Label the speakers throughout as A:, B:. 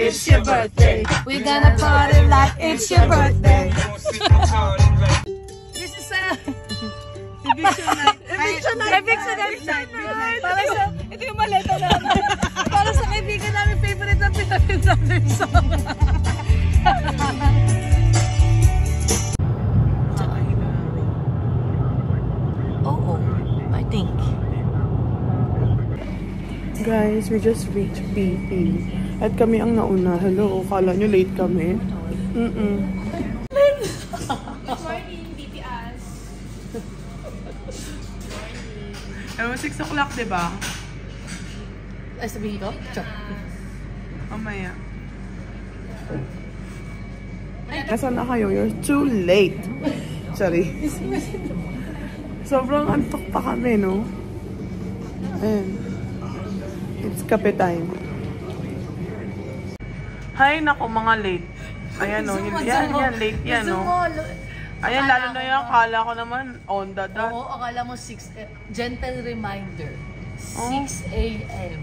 A: It's your birthday. We're gonna party like it's your birthday. This is a eviction night. Eviction night. Para sa, ito yung maleta namin. Para sa kaibigan namin, favorite na pinapin namin song. Oh, I think.
B: Guys, we just reached BP. At kami ang nauna. Hello, kala nyo late kami? Morning, BPS. Ewan, 6 o'clock, diba?
A: Ay, sabihin ko? Chok.
B: Mamaya. Nasaan na kayo? You're too late. Sorry. Sobrang antok pa kami, no? Ayan. It's kape time. Hay, nako, mga late. Ayan, no. Yan, late yan, no. Ayan, lalo na yan. Akala ko naman on the dot.
A: Oo, akala mo 6 gentle reminder. 6 a.m.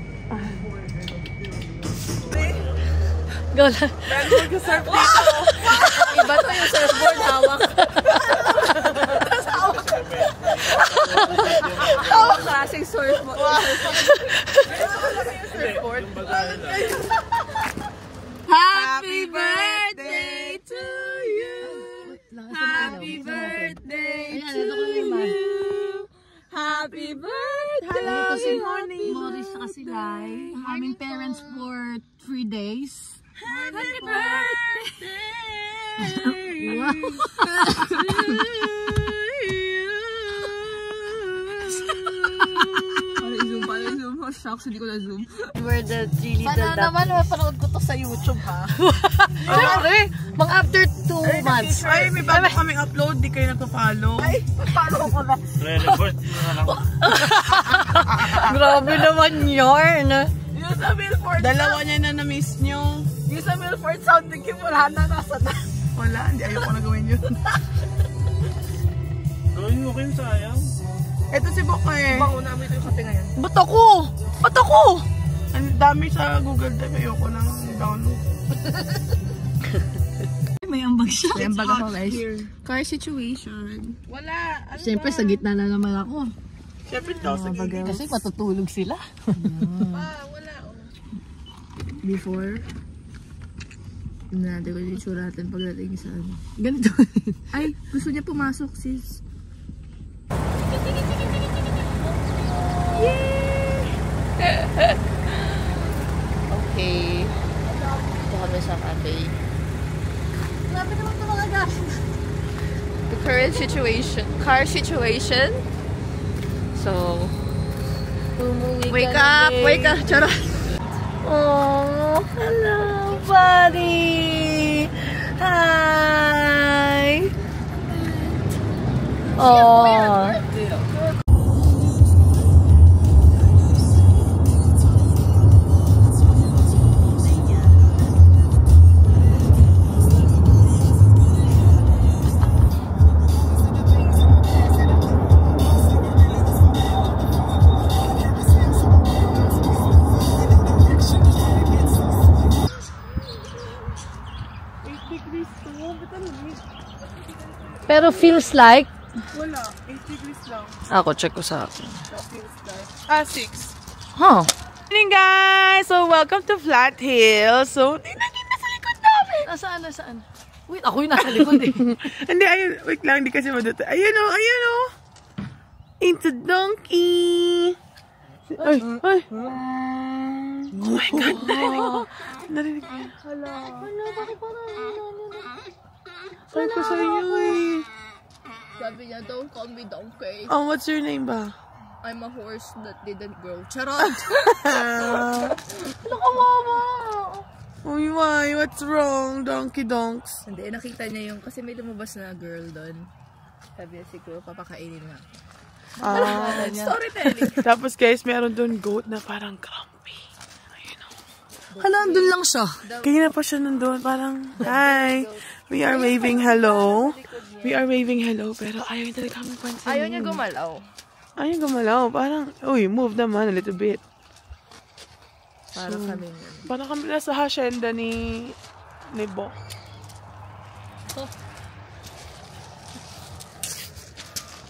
A: Go lang.
B: Meron ka surf dito.
A: Iba to yung surfboard, hawak. Hawak klaseng surfboard. Surfboard. Happy birthday to you. Happy birthday to you. Happy birthday. Hello, good morning. Morris na kasi Lai. Ang aming parents for 3 days. Happy birthday. Shocks, hindi ko na-zoom. We're the 3 little dots. Sana naman mapanood ko to sa YouTube, ha? Siyempre, mga after 2 months.
B: Ay, may bago kaming upload, di kayo nagpa-follow. Ay, follow ko na.
C: Re-report na lang.
A: Grabe naman yarn.
B: Yung sa Milford, dalawa niya na na-miss nyo. Yung sa Milford Sound, nagkimulahan na nasa na. Wala, hindi ayoko na gawin yun.
C: Gawin mo kayo, sayang.
B: Ito si Boka eh.
A: Mauna mo ito yung kape ngayon.
B: Ba't ako? Ba't ako? Ang dami sa Google Drive. Ayoko nang download.
A: May ambag siya.
B: May ambag ako guys. Car situation.
A: Wala. Siyempre sa gitna na naman ako.
B: Siyempre daw sa gitna.
A: Kasi matutulog sila.
B: Wala.
A: Before. Natin ko yung itsura natin pagdating sa ano. Ganito.
B: Ay, gusto niya pumasok sis.
A: Okay. Ito kami sa cafe. Grabe naman ito mga gas.
D: The current situation, car situation. So,
A: Wake up! Wake up! Charot! Oh, hello, buddy! Hi! Oh. Pero feels like...
B: Wala. 8 degrees lang.
A: Ako, check ko sa akin.
B: 6.
A: Huh.
B: Morning guys! So, welcome to Flat Hill. So, tingnan na sa likod namin.
A: Nasaan? Wait, ako yung nasa likod eh.
B: Hindi, ayun. Wait lang, hindi kasi maduto. Ayun o, ayun o. It's a donkey. Ay. Oh my God, narinig ko.
A: Hala, bakit parang
B: Sabi ko sa inyo eh.
D: Sabi niya, don't call me donkey.
B: Oh, what's your name ba?
D: I'm a horse that didn't grow. Charot!
A: Nakawawa!
B: Uy, why? What's wrong? Donkey donks.
D: Hindi, nakita niya yung, kasi may lumabas na girl doon. Sabi niya, siguro papakainin nga. Storytelling.
B: Tapos guys, meron doon goat na parang grumpy. Ayun o.
A: Hala, andun lang siya.
B: Kaya na pa siya nandun. Parang, hi. We are waving hello. We are waving hello. Pero ayaw niya talaga kami pansin.
D: Ayaw niya gumalaw.
B: Ayaw gumalaw. Parang, uy, move naman a little bit.
D: Para kami yun.
B: Parang kami nasa hacienda ni Bo.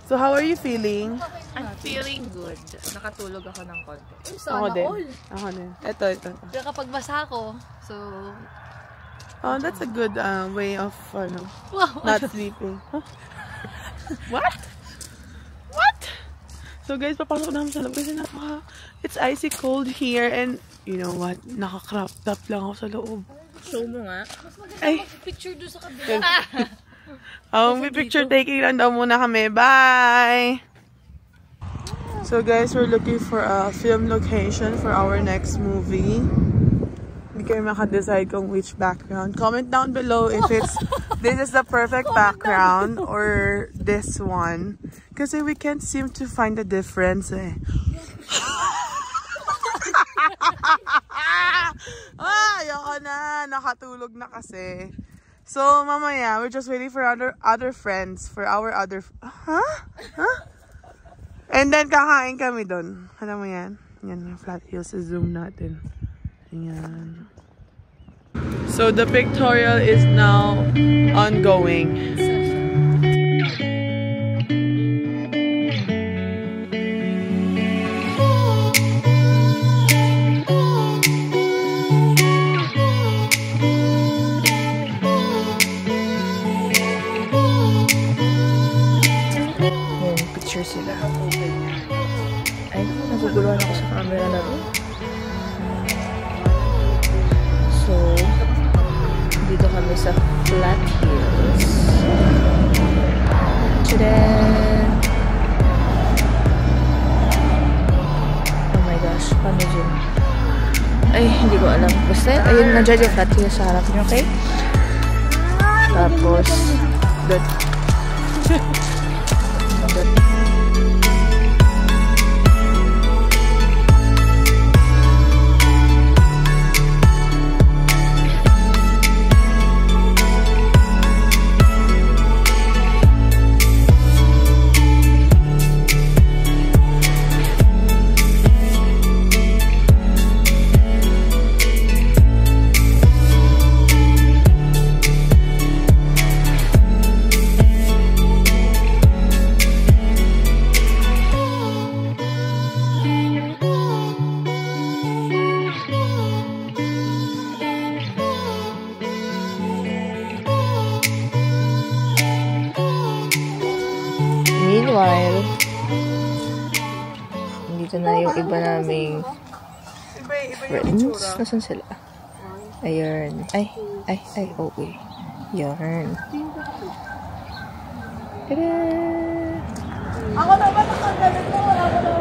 B: So, how are you feeling?
D: I'm feeling good. Nakatulog ako ng konti.
B: Ako din. Ako din. Ito.
A: Pero kapag basa ako, so...
B: Oh, that's a good way of
A: Wow.
B: not sleeping. Huh? What? So guys, papasok namin sa loob kasi it's icy cold here and you know what? Naka-crop top lang ako sa loob.
D: Show mo nga.
A: Ay, picture doon sa kabila.
B: May picture taking lang daw muna kami. Bye! So guys, we're looking for a film location for our next movie. Hindi kayo maka-decide kung which background. Comment down below if this is the perfect background or this one. Kasi we can't seem to find the difference eh. Ayoko na. Nakatulog na kasi. So, mamaya, we're just waiting for other friends. For our other... Huh? And then, kakain kami dun. Alam mo yan? Yan yung Flat Hills. Zoom natin. Ayan. So the pictorial is now ongoing.
D: Yung picture sila. Ay, naguguluhan ako sa camera na rin. So, dito kami sa Flat Hills. Tadaan! Oh my gosh, paano zoom? Ay, hindi ko alam. Basta, ayun, nandiyan yung Flat Hills sa harap niyo, okay? Tapos, doon. Meanwhile, dito na yung iba naming friends. Nasaan sila? Ayun. Ay, okay. Yarn. Tada!
A: Ako na ba nakagalit mo? Wala ko na.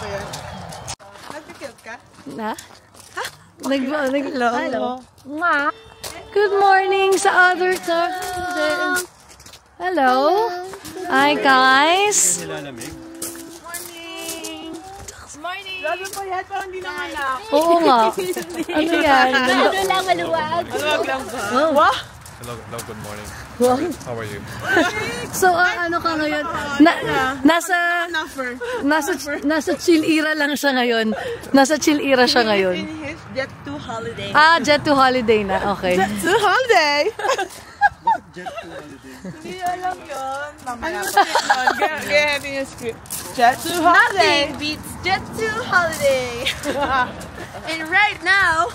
B: ba yan? Nag-cute ka?
A: Na? Hello. Ma. Good morning sa other time. Hello. Hi, guys.
B: Morning! Lalo pa yan, parang hindi naman na.
A: Oo nga. Ano yan?
E: Ano lang, maluwag.
B: Maluwag lang ba?
A: Wow.
F: Hello, good morning.
A: Wow.
F: How are you?
A: So, ano ka ngayon? Nasa chill era lang siya ngayon. Nasa chill era siya ngayon.
B: His Jet 2 holiday.
A: Ah, Jet 2 holiday na. Okay.
B: Jet 2 holiday? Hindi alam yun. Mamaya pa yun. Get in your script. Jet 2 holiday.
E: Nothing beats Jet 2 holiday. And right now,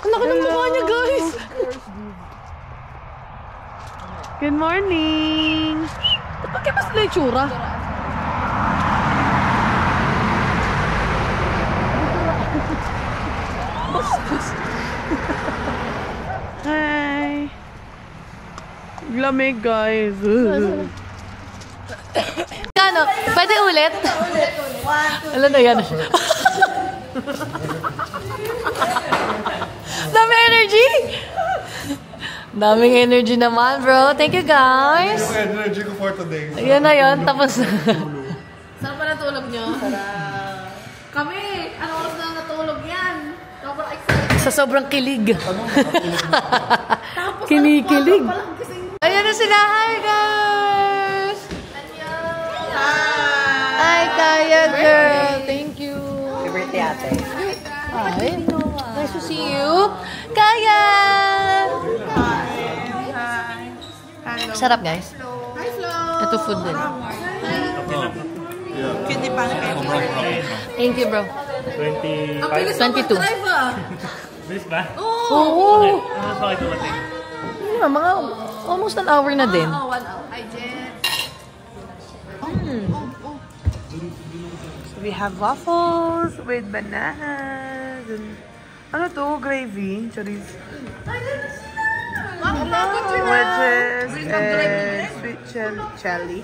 A: Ang laki ng mukha niya, guys.
B: Good morning.
A: Ba't kaya mas na itsura?
B: Hi. Lamig, guys.
A: Kano? Pwede ulit? Alam na yan. Dami energy! Daming energy naman, bro. Thank you, guys.
F: Yung energy ko for today.
A: Ayan na yun. Tapos
E: saan pa natulog nyo? Kami, ano oras na natulog yan? Sobrang excited.
A: sa sobrang kilig. Kinikilig. Ayan na sila. Hi, guys! Hi, Kaya girl. Thank you. Happy birthday, ate. Hi. Nice to see you. Kaya! Sarap, guys.
E: Hi, Flo.
A: Ito food din.
B: Kidney pancake.
A: Thank you, bro. 22.
C: Bilis ba?
A: Oo.
C: Ano sa akin dumating?
A: Mga almost an hour na din.
E: 1 hour. Hi, Jen.
B: So we have waffles with bananas. And, ano to? Gravy. Charis. Wedges and sweet chili.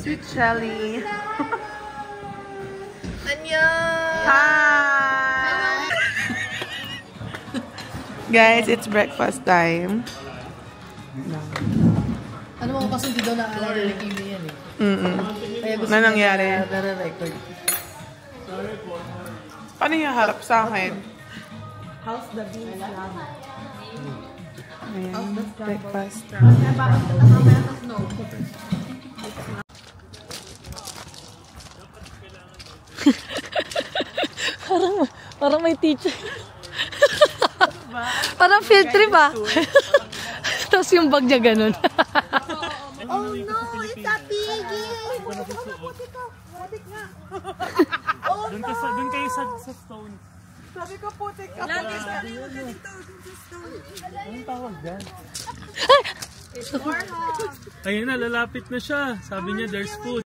B: Sweet chili. Hi! Guys, it's breakfast time.
A: Ano mo kasi hindi daw naalala ni Kimi yan eh.
B: Na nangyari?
A: Nare-record.
B: Paano yung harap sa akin? Ayan, breakfast.
A: Parang may teacher. Parang field trip ah. Tapos yung bag niya ganun.
E: Oh no, it's a piggy.
C: Doon kayo sa stone.
B: Sabi ko putik ka.
C: Anong tawag dyan? Ayun na, lalapit na siya. Sabi niya, there's food.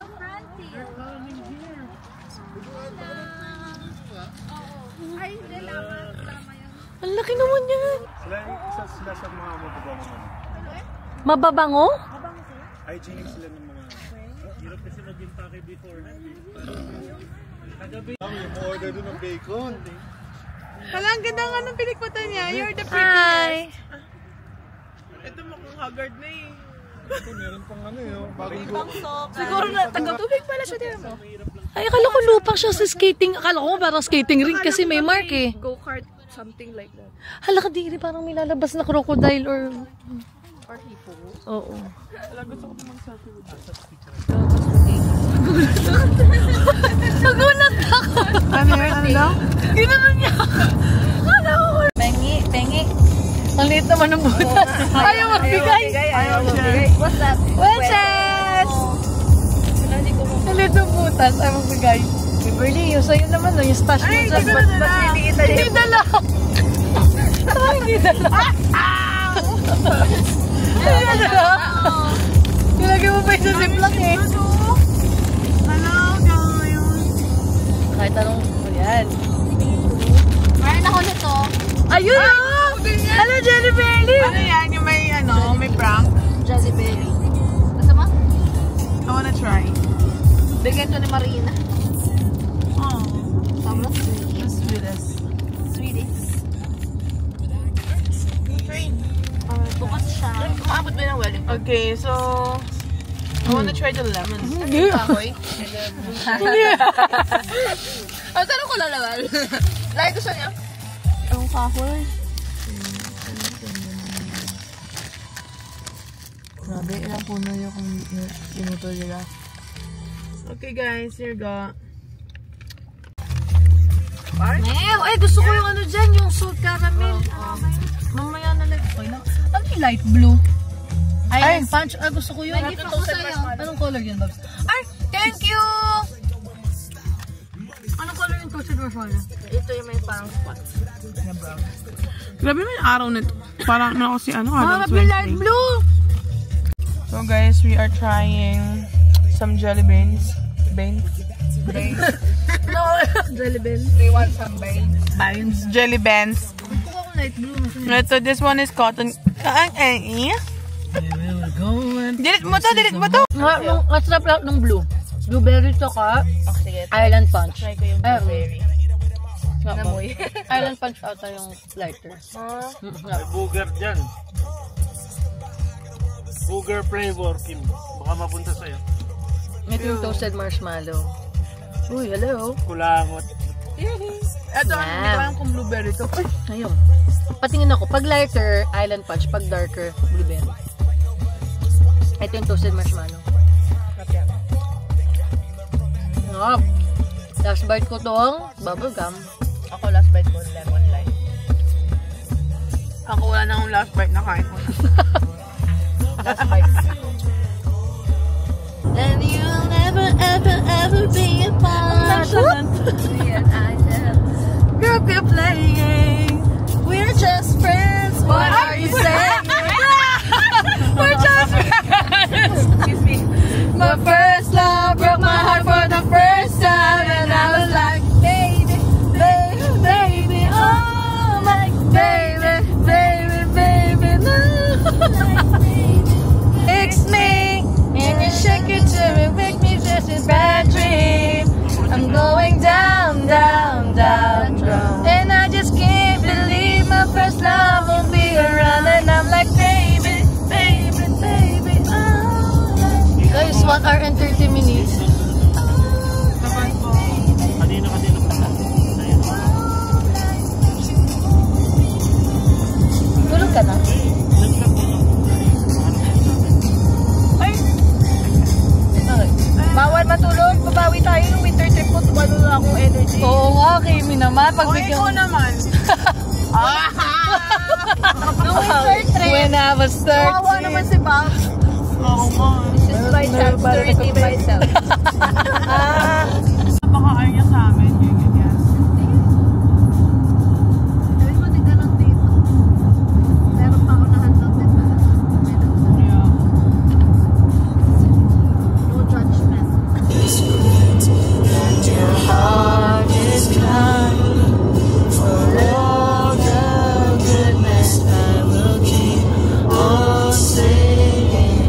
A: Ang laki naman yan.
F: Isa sila sa mga mababango naman.
A: Mababango?
F: Hygienic sila ng mga...
C: Hirap kasi mag-impake beforehand. Kagabi.
F: Yung order doon ng bacon.
B: Hala, ang ganda nga ng pinikmata niya. You're the
A: Hi!
B: prettiest. Ito mukhang haggard na eh.
F: Ito, meron pang ano yun. Bagong
A: Siguro na, taga-tubig pala siya din. Ay, akala ko lupang siya sa skating. Akala ko parang skating ring kasi may mark eh.
E: Go-kart, something like that.
A: Hala ka diri, parang may lalabas na crocodile or
E: hippo.
A: Oo.
B: Wala, gusto ko mag-selfie with you.
A: Nagulat ako.
B: Ano yun? Ano daw?
A: Ginanon niya ako. Kala ko. Pengi. Ang liit naman ng butas. Ayaw magbigay.
B: Ayaw magbigay.
E: What's that?
A: Wedges! Ang liit ng butas. Ayaw magbigay. Kimberly, yung sa'yo naman, no? Yung stash mo dyan. Hindi dala. Hindi dala. Hindi dala. Nilagay mo pa yung sa ziplock eh.
B: Hello, guys.
A: Kahit anong, ayan.
E: Mayroon ako nito.
A: Ayun o! Hello, Jelly Belly!
B: Ano yan? Yung may prank?
E: Jelly belly. Basta mo?
B: I wanna try.
E: Bigyan to ni Marina.
B: Oh,
E: Sobrang sweet.
B: the sweetest.
E: Sweetest. Bukas siya. Umabot ba ng wedding?
B: Okay, so I want to try the lemons.
E: Kahoy. Ang tanong ko lalawal. Like gusto niya? Ang kahoy.
B: Grabe, ilang puno yung pinutol nila. Okay guys, here go.
E: Ay, gusto ko yung ano dyan, yung salt caramel. Mamaya na lang. Ano yung light blue? Ay, punch. Ay, gusto ko yun. May gift ako sa'yo. Anong color yun, Babs? Ay, thank you! Anong color yung toasted marshmallow? Ito yung may parang spots. Na brown.
B: Grabe may araw nito. Parang ano kasi ano, Adam's
E: light
B: Wednesday.
E: blue!
B: So guys, we are trying some jelly beans.
E: No, jelly beans. We want some beans.
B: Jelly beans.
E: Gusto ko light blue.
B: Ito, this one is cotton. Delete mo to, delete mo to.
E: Ang sarap lang ng blue. Blueberry to ka. Sige. Island punch. Try ko yung blueberry. Island punch ata yung lighter.
C: May booger dyan. Booger flavor, Kim. Baka mapunta sa'yo.
E: Ito yung toasted marshmallow. Uy, hello.
C: Kulangot.
B: Ito, hindi ko alam kung blueberry to.
E: Ayun. Patingin ako. Pag lighter, island punch. Pag darker, blueberry. Ito yung toasted marshmallow. Sarap. Last bite ko tong bubble gum.
A: Ako last bite ko, lemon lime.
B: Ako wala na akong last bite na kain ko.
A: Last bite.
E: And you'll never, ever, ever be apart. Girl, keep playing. We're just friends. What are you saying? We're just friends.
A: Excuse me.
E: My first love broke my heart for the first time, and I was like, baby, baby, baby, oh my baby, baby, baby, no. It's me, and you shake it to me, make me just a bad dream. I'm going down, down, down, down, and I just can't believe my first love won't be around, and I'm like, baby, baby, baby, oh. Guys, 1 hour and 30 minutes.
C: Kanino pa sa'yo.
E: Tulog ka na?
A: Ay!
E: Okay.
A: Bawal matulog. Babawi tayo ng winter trip ko. Tubalo na akong energy.
E: Oo nga, Kimi naman.
B: Okay, ikaw naman.
A: Nung winter trip.
E: When I was 13.
A: Kawawa naman si Bob.
B: Oo nga.
A: This is my chance to redeem myself.
B: Baka ayaw niya sa amin. Ganyan.
E: Sabi mo, di ganun dito. Meron pa ako nahandang din pala.
B: Yeah.
E: No judgment. Your heart is kind. For all the goodness I will keep on singing.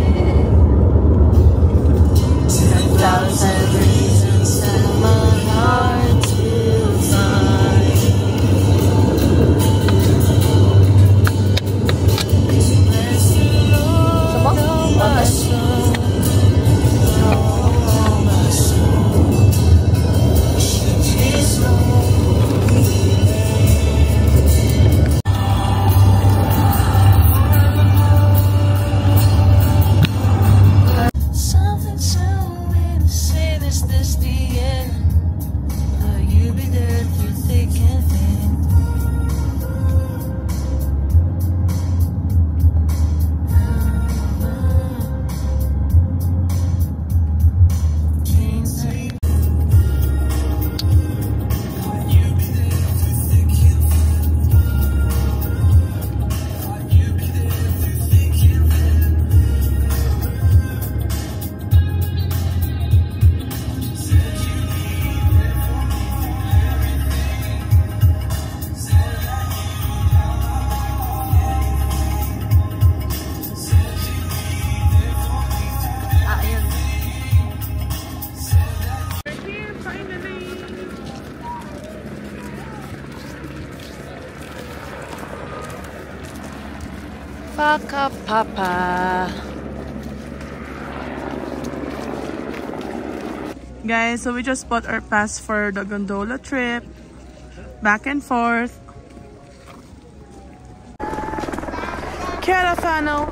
D: Pakapapa.
B: Guys, so we just bought our pass for the gondola trip. Back and forth. Carafano.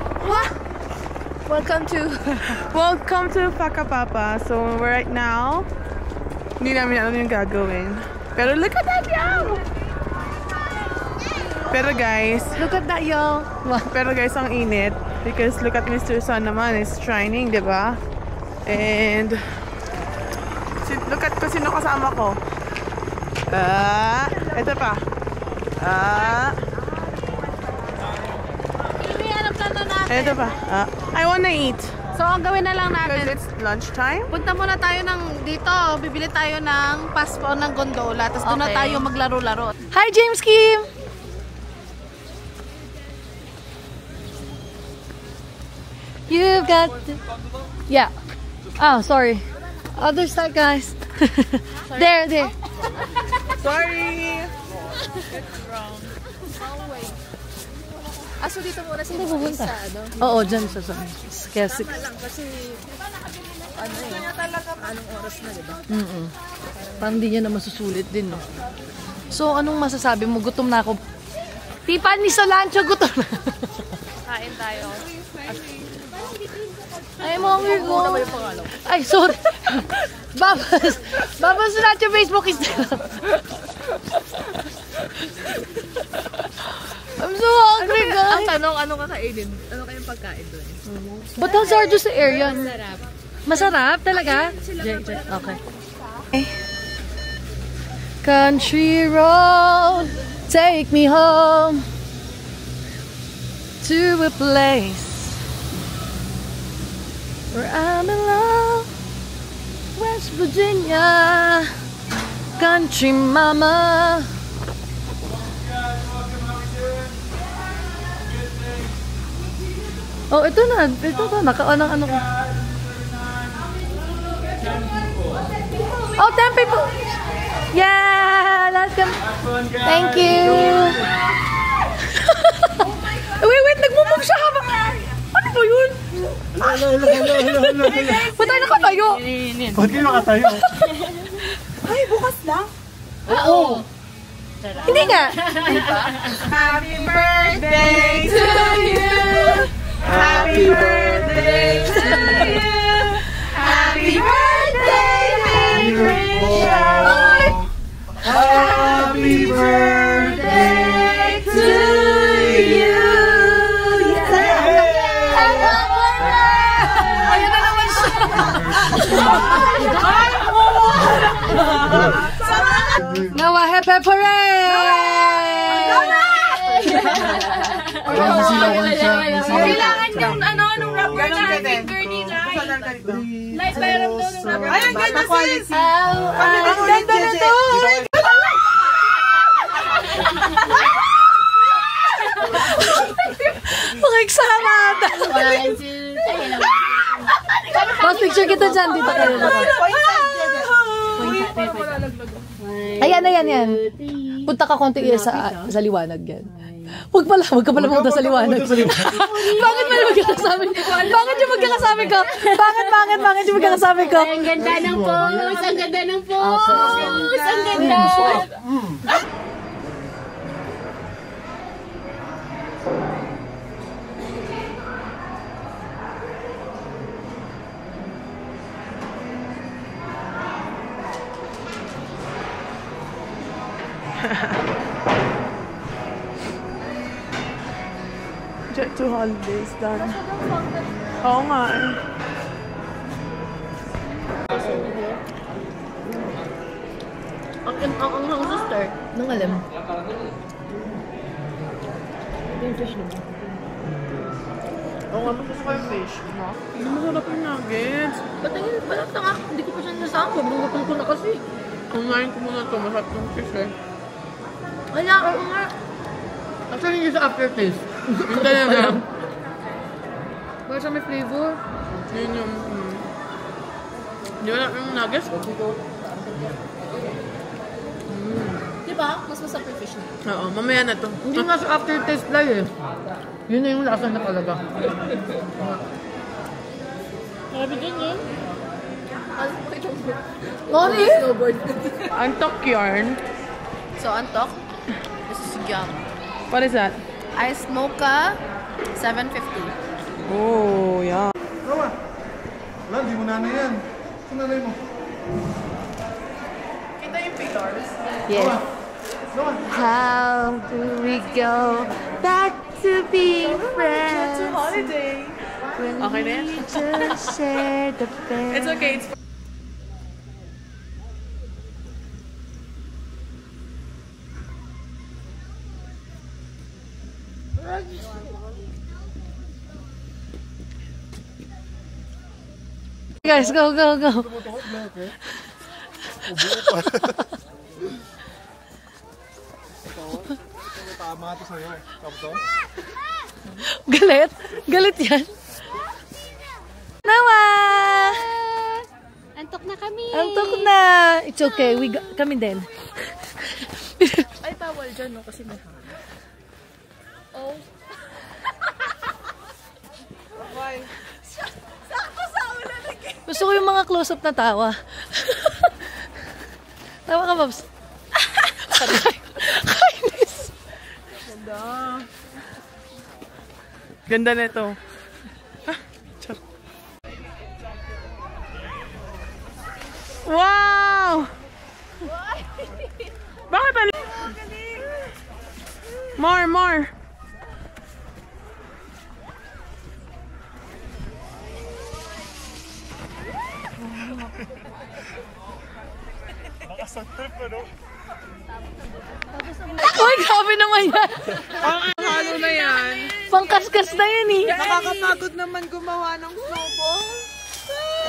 D: Welcome to...
B: Welcome to Pakapapa. So right now, hindi namin alam yung gagawin. Pero look at that, yo! Pero guys,
D: Look at that, y'all.
B: pero guys, ang init. Because look at Mr. Sun naman, is shining, di ba? And look at kung sino kasama ko. Ito pa. Ito pa. I wanna eat.
D: So, ang gawin na lang
B: Because
D: natin,
B: it's lunchtime.
D: punta muna tayo ng dito. Bibili tayo ng passport ng gondola. Tapos doon na tayo maglaro-laro. Hi, James Kim! You've got... Yeah. Oh, sorry. Other side, guys. There.
B: Sorry!
D: So dito muna sila pupunta? Oo, dyan sa kaya 6. Anong oras na, diba? Parang di niya na masusulit din, no? So, anong masasabi mo? Gutom na ako. Tipan ni Solancho, gutom na. Kain tayo. Ay, mami ko. Ay, sorry. Babas Solancho Facebook is I'm so hungry, guys.
E: Ang tanong, ano kakainin? Ano kayong pagkain doon?
D: Ba't hazard sa area? Masarap. Masarap talaga? Okay. Country road, take me home to a place where I'm in love, West Virginia, country mama. Oh, ito na. Naka-ano ko. Oh, 10 people. Yeah, let's go. Thank you. Wait, nagmumove siya habang. Ano ba yun? Ba't tayo nakatayo?
F: Ba't kayo nakatayo?
B: Ay, bukas lang.
F: Oo!
D: Hindi nga.
B: Happy birthday to you! Happy birthday to you! Happy birthday, Patricia! Happy birthday to you!
D: Ayun na naman siya. Nawa, happy parade!
E: Kailangan yung nung rubber na finger ni Lai. Lai, parang doon yung rubber.
B: Ay, ang ganda sis!
D: Ang ganda na to! Pakiksamada! Mas picture kita dyan. Dito kayo. Ayan. Punta ka konti sa liwanag yan. Huwag ka pala pumunta sa liwanag. Bakit ba yung magkakasama ko? Bakit yung magkakasama ko? Bakit yung magkakasama ko?
E: Ang ganda ng pose! Ang ganda ng pose! Ang ganda!
B: Jet to holidays done. Oo nga eh.
E: Ang sister.
D: Nung alam.
B: Oo nga, gusto ko yung fish. Hindi masarap yung nuggets.
E: Patingin, parang tanga. Hindi ko pa siya nasama. Sobrang gutom ko na kasi.
B: Kumain ko muna ito. Masarap yung fish eh.
E: Kaya, oo nga. Actually, hindi sa aftertaste.
B: Yung talaga.
E: Baka siya may flavor.
B: Yun yung... Hindi wala yung nuggets.
E: Di ba? Mas masarap yung fish na.
B: Oo, mamaya na to.
D: Hindi nga sa aftertaste lang eh. Yun na yung lasa na talaga.
E: Grabe din yun.
D: Nani?
B: Antok yarn.
E: So, antok. This is yum.
B: What is that?
E: Ice mocha, 750.
B: Oh, yeah.
F: Wala, hindi mo nanay yan. Saan nanay mo?
B: Kita yung pictures.
E: Yes. How do we go back to being friends?
B: Holiday. Okay na yan?
E: Just share the bed.
B: It's okay. It's
D: Guys, go, go, go.
F: Tama ito sa'yo. Kapto?
D: Galit? Galit yan. Nawa!
E: Antok na kami.
D: Antok na. It's okay. Kami din.
E: Ay, bawal dyan, no? Kasi may hangin. Oh.
D: Gusto ko yung mga close-up na tawa. Tawa ka, Babs. Kainis.
B: ganda na ito. Wow! Bakit ali? More, more.
F: Nakasang trip pa, no?
D: Uy, grabe naman yan.
B: Ang halo na yan.
D: Pangkaskas na yan eh.
B: Nakakapagod naman gumawa ng snowball.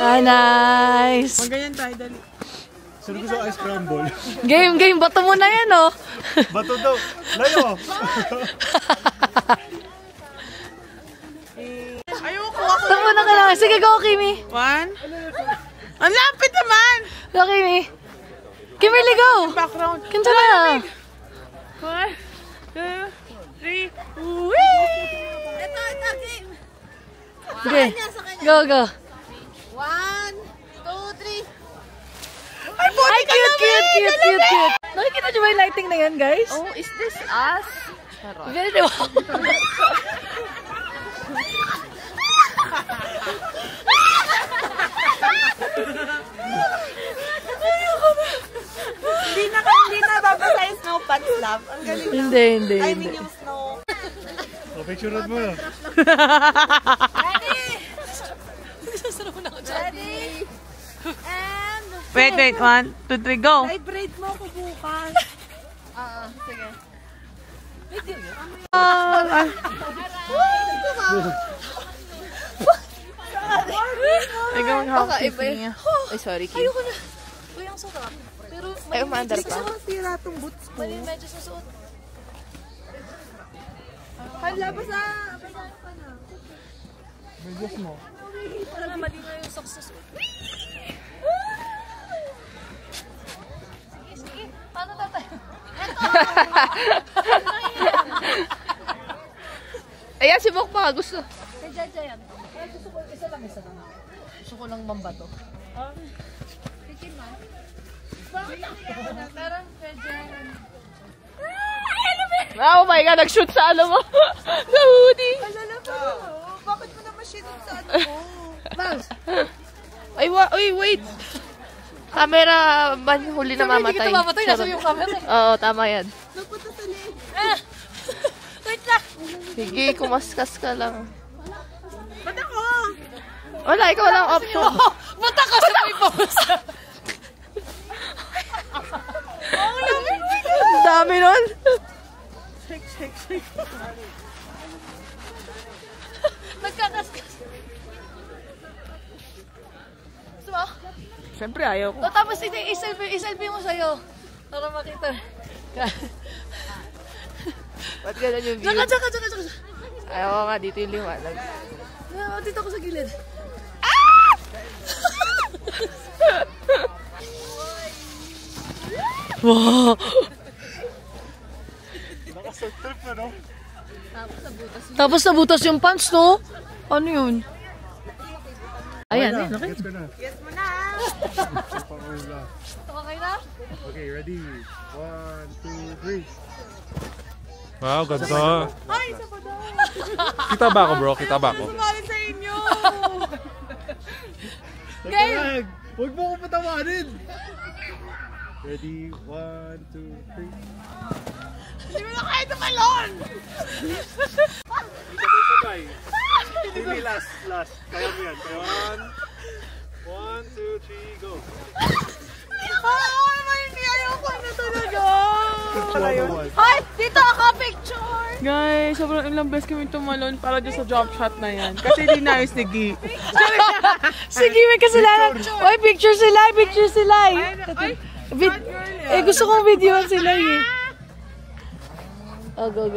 D: Ah, nice.
B: Ganyan tayo, dali.
F: Sino gusto ice crumble?
D: Game, game. Bato mo na yan, oh.
F: Bato daw. Layo!
B: Ayoko ako.
D: Bato mo na ka lang. Sige, go, Kimi.
B: One. Ang lapit naman.
D: Go, Kimi. Kimberly, go.
B: Background.
D: Kanto na.
B: 1, 2, 3. Whee!
E: Ito, game.
D: Okay. Go, go.
E: 1, 2, 3.
B: Ay,
D: Ay, cute, cute, cute, cute, cute. Nakikita nyo ba yung lighting na yan, guys?
E: Oh, is this us?
D: Very wow.
B: Hindi na babasa yung snow pants, love. Ang galing na.
D: Hindi, hindi,
B: I
D: hindi.
B: mean yung snow.
F: O, picture mo na.
E: Ready? And...
B: Wait, wait. 1, 2, 3, go.
E: I-braid mo ko bukas. Sige.
B: Ikaw ang
E: Baka iba yun. Ay, sorry, Kim.
D: Ayoko na. Uy, ang sarap. Pero
E: Ay, umaandar pa.
B: sira tong boots ko.
D: mali medyo susuot.
E: Hala, basta...
F: Medyas mo.
D: Para mali na yung socks susuot. Sige, sige. Paano tatay?
E: Ayan, si Bok pa gusto.
D: Kaya dyan yan. Gusto ko, isa lang. Gusto ko lang mambato. Parang medyo...
E: Oh my God, nag-shoot sa ano mo. Sa hoodie.
B: Bakit mo naman sinunod sa ano mo?
E: Ay, wait. Camera man huli na mamatay.
D: Hindi kita mamatay. Nasa yung camera.
E: Oo, tama yan.
B: Napunta sa leg.
D: Wait lang.
E: Sige, kumaskas ka lang.
B: Ba't ako?
E: Wala, ikaw walang option.
D: Bata ka sa may pause.
E: Ang dami nun.
B: Shake.
D: Nagkakaskas. Gusto mo?
B: Siyempre, ayaw ko.
D: O, tapos iselfie mo sa'yo. Para makita.
E: Ba't ganun yung view?
D: Tsaka.
E: Ayaw nga, dito yung liwanag.
D: Dito ako sa gilid.
E: Wow!
D: Tapos nabutas yung pants, no? Ano yun? Ayan, okay.
F: Gets ko na.
A: Yes mo na.
D: Okay na?
F: Okay, ready? 1, 2, 3.
C: Wow, ganda.
A: Ay, isa pa daw.
C: Kita ba ako, bro? Kita ba ako?
A: Sumali sa inyo.
F: Guys! Huwag mo ko patawarin! Ready? 1, 2, 3.
A: Hindi mo na kaya tumalon.
F: Hindi, last. Kaya mo yan. 1, 2, 3, go!
A: Hindi ayoko na talaga.
E: Hoy, dito ako picture.
B: Guys, sobrang ilang beses kami tumalon para dyan sa drop shot na yan. Kasi di naayos ni Gi.
D: Sige, may kasalanan. Oy, picture sila eh. Gusto kong videoan sila eh. Oh, go.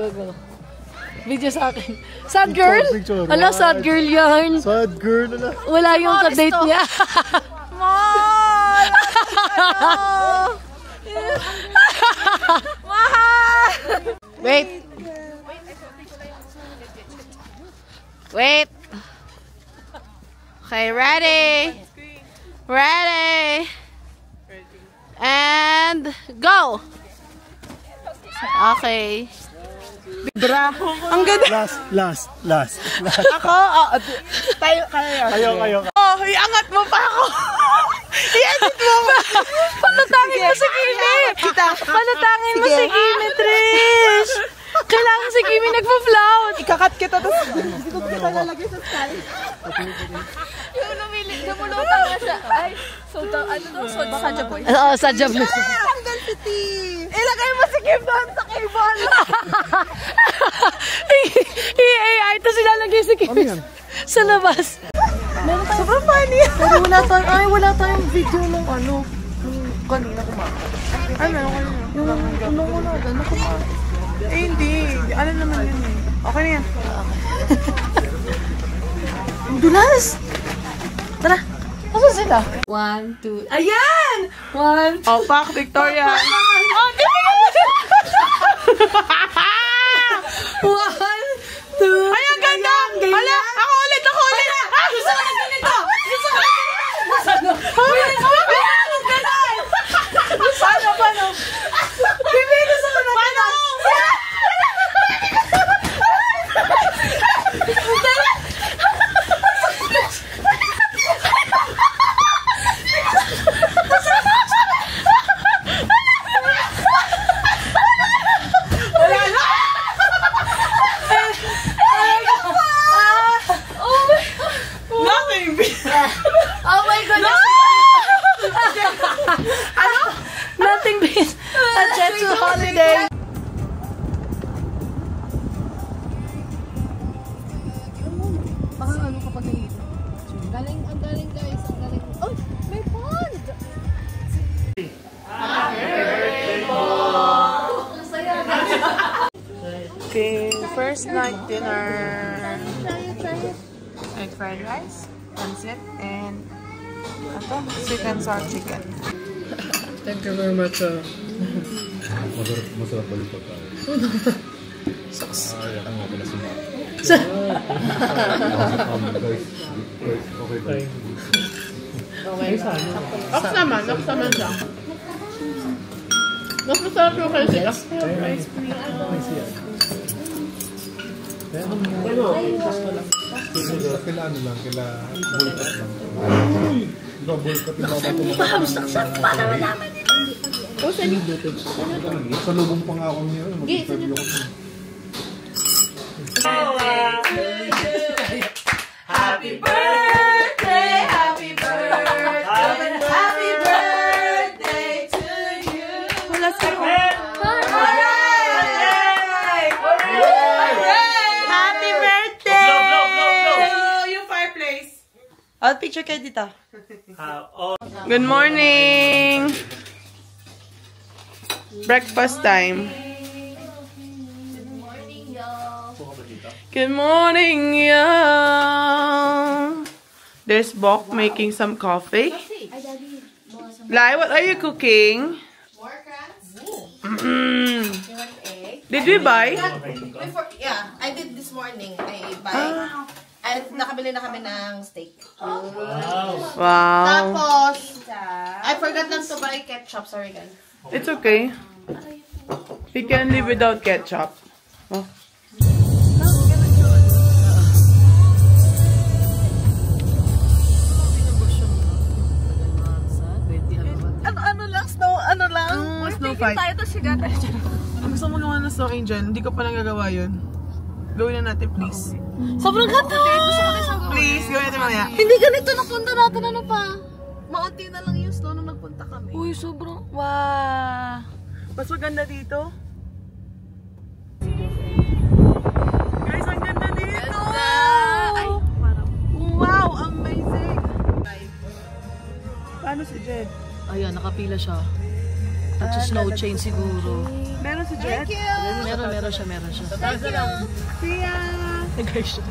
D: Video sa akin. Sad girl?
F: Picture.
D: Ala, sad girl yan.
F: Sad girl na.
D: Wala yung ka-date niya.
A: Mahal.
D: Wait. Okay, ready? And go! Okay.
B: Ang ganda.
F: Last.
B: Ako, kayo. Oh, iangat mo pa ako. I-edit mo.
D: Panatangin mo si Kimi! Panatangin mo si Kimi, Trish! Kailangan si Kimi nagpa-flout!
B: Ikakat kita tapos dito kita lalagay sa sky.
E: Yung lumulutang na siya. Ay, Sadya boy.
D: Oo, Sadya boy.
A: Hanggang si T. Ilagay mo si Kim doon sa cable.
D: I-AI, tapos ilalagay si Kimi sa labas.
A: Sobrang funny.
D: Pero wala tayong video ng ano. Kanina kumakas.
B: Ay, meron kayo.
D: Ano kumakas?
B: Eh, hindi. Alam naman yun eh. Okay na yan.
D: Dulas! Tara! Asan sila?
A: 1, 2. Ayan! 1, 2.
B: Oh, pak, Victoria.
A: Oh, di ba? 1, 2.
B: Ay, ang ganda! Hala, ako ulit!
A: Gusto ko na ganito! Paano? Bibi, gusto ko na ganito!
E: Oh my goodness!
D: Nothing beats a Jetsu holiday.
E: Ang galing guys, ang galing. Oh, may pond!
B: Okay, first night dinner. Egg fried rice, pancit, and sweet and sour chicken.
C: Thank you very much.
F: Masarap balik pagkain. Ay, ako nga pala si Mark. Guys, okay ba?
B: Ox naman siya. Mas masarap yung kasi extra rice.
F: Kila ano lang, kila boycott lang. Ikaw boycott yung baba ko. Sa lubong pa nga ako niyo. Mag-interview ako.
A: Happy birthday, happy birthday, happy birthday to you. Happy birthday! Yung fireplace.
B: I'll picture kayo dito. Good morning! Breakfast time. Good morning, y'all. There's Bok making some coffee. Lai, what are you cooking?
E: More crabs?
B: Did we buy?
E: Yeah, I did this
G: morning, I buy. At nakabili na kami ng steak.
B: Wow.
G: Tapos, I forgot lang to buy ketchup. Sorry, guys.
B: It's okay. We can live without ketchup. Oh. Snow fight. Gusto mo gawa ng snow angel? Hindi ko pa nagagawa yun. Gawin na natin, please.
E: Sobrang ganda!
B: Please, gawin natin mamaya.
E: Hindi ganito napunta natin, ano pa? Maunti na lang yung snow nung nagpunta kami.
A: Uy, sobrang... Wow!
B: Mas maganda dito. Guys, ang ganda dito!
E: Ay,
B: Wow, amazing! Paano si Jed?
D: Ayan, nakapila siya. At sa snow chain siguro.
B: Meron si Jed?
D: Meron siya.
B: See ya!
D: Nag-guys siya.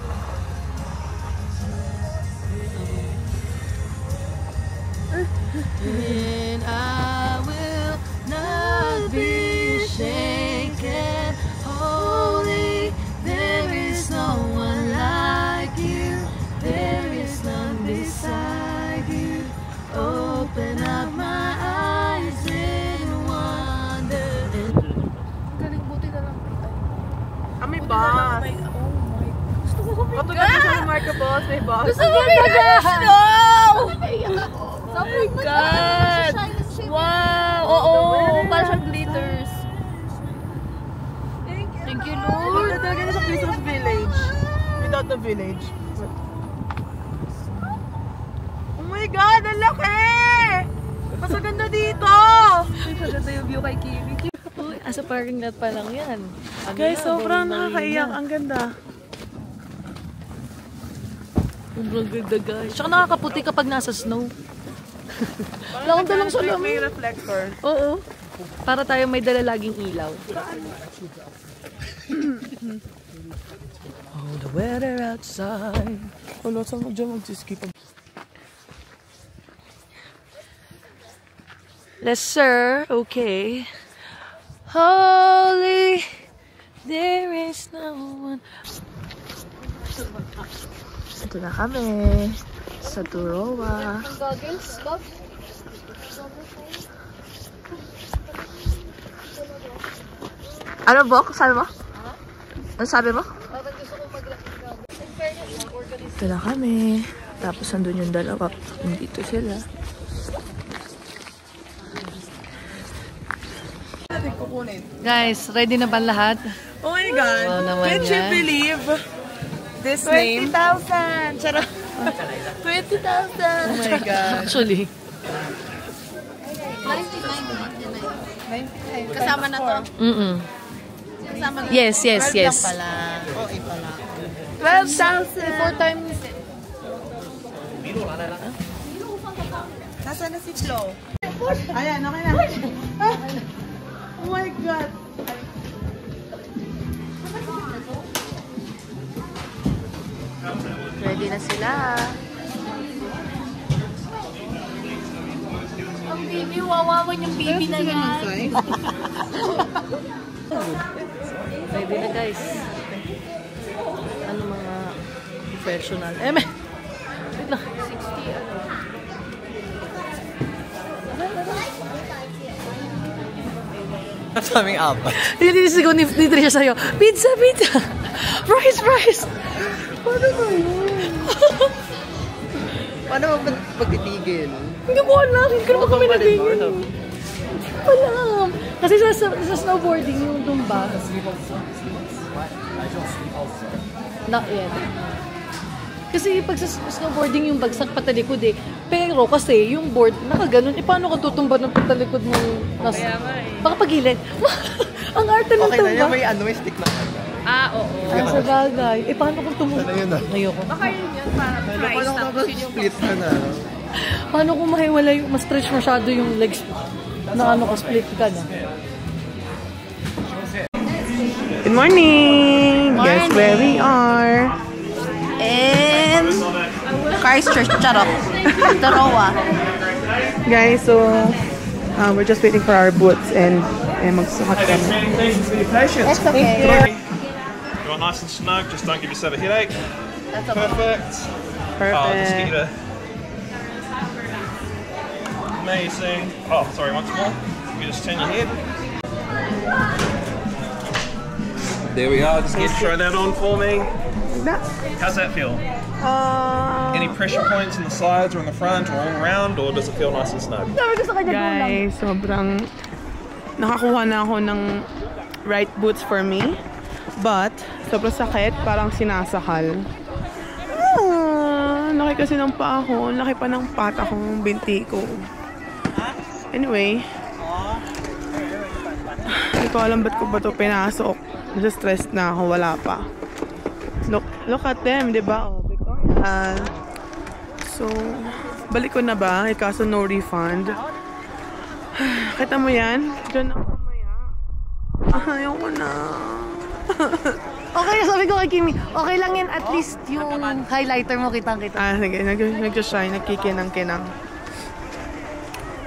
D: And I will not be shaken. Holy, there is no one like you. There is none beside you. Open up my eyes in wonder.
E: galing buti na lang.
B: May boss. Katulad siya ng Markables, may boss.
E: Gusto mo snow! Oh my God! Wow! Oo! Parang siyang glitters. Thank you, Lord!
B: Talaga na sa Christmas village. Without the village. Oh my God! Ang laki! Mas maganda dito!
E: Maganda yung view kay Kimi.
D: Asa parking lot pa lang yan.
B: Guys, sobrang nakakaiyak. Ang ganda.
D: Sobrang ganda, guys. Tsaka nakakaputi kapag nasa snow. Wala akong dalang salamin.
B: May reflector.
D: Oo. Para tayo may dala laging ilaw. Oh, the weather outside.
B: Wala, saan mo dyan mag-skip?
D: Lesser, okay. Holy, there is no one. Ito na kami sa Turowa.
E: Goggles?
D: Ano, Bok? Sabi mo? Ano sabi mo? Ito na kami. Tapos nandun yung dalawa. Nandito sila. Guys, ready na ba lahat?
B: Oh my God!
D: Wow naman
B: Can't you
D: yan.
B: believe this name?
A: 20,000! Charot!
E: 20,000!
B: Oh my God!
D: Actually.
G: Kasama na to. Kasama na.
D: Yes.
G: Okay pala.
B: 12,000!
E: 4 times.
B: Nasaan na si Flo? Ayan, okay na. Oh my God!
D: Ready na sila.
E: Ang baby, wawawan yung baby na yan.
D: Ready na, guys. Ano mga professional? Wait lang. 60
H: Masaming apat.
D: Hindi sigaw ni Trisha sa'yo. Pizza! Fries! Paano ba yun?
H: Paano mo pagtitigil?
D: Hindi ko alam. Hindi ko naman kami nabingin. Alam. Kasi sa snowboarding yung tumba. Not yet. Kasi pag sa snowboarding yung bagsak patalikod eh. Pero kasi yung board nakaganon. Paano ka tutumba ng patalikod mo? Baka pagilid. Ang arte ng
H: Okay na
D: tumba.
H: yan, may stick na ano.
E: Oo.
D: Sa bagay. Paano kung tumba?
H: Ano yun ah?
D: Ayoko.
E: Baka yun para price. Tapos yun yung
H: Split ka na.
D: Paano kung mahiwalay, ma-stretch masyado yung legs mo? Na ano ka, split ka na.
B: Good morning! Guess where we are?
G: And Christchurch, charot. Turowa.
B: Guys, so we're just waiting for our boots and magsukat kami.
G: It's okay.
I: Everyone nice and snug, just don't give yourself a headache.
E: That's a
I: Perfect.
B: Perfect.
I: Oh, just get you amazing. Oh, sorry, once more. You just turn your head. There we are, just throw that on for me. How's that feel? Any pressure points in the sides or in the front or all around, or does it feel nice and snug?
B: Guys, sobrang nakakuha na ako ng right boots for me. But, sobrang sakit, parang sinasakal. Laki kasi ng paa ko. Laki pa ng pata kong binti ko. Anyway. Hindi ko alam ba't ko ba ito pinasok. Nasa-stress na ako. Wala pa. Look at them, diba? Oh, Victoria. So, balik ko na ba? Kaso no refund. Kita mo yan? Diyan ako mamaya. Ayaw ko na.
E: Okay, sabi ko kay Kimi, okay lang yan, at least yung highlighter mo kitang-kita.
B: Sige, nag-shine, nagkikinang-kinang.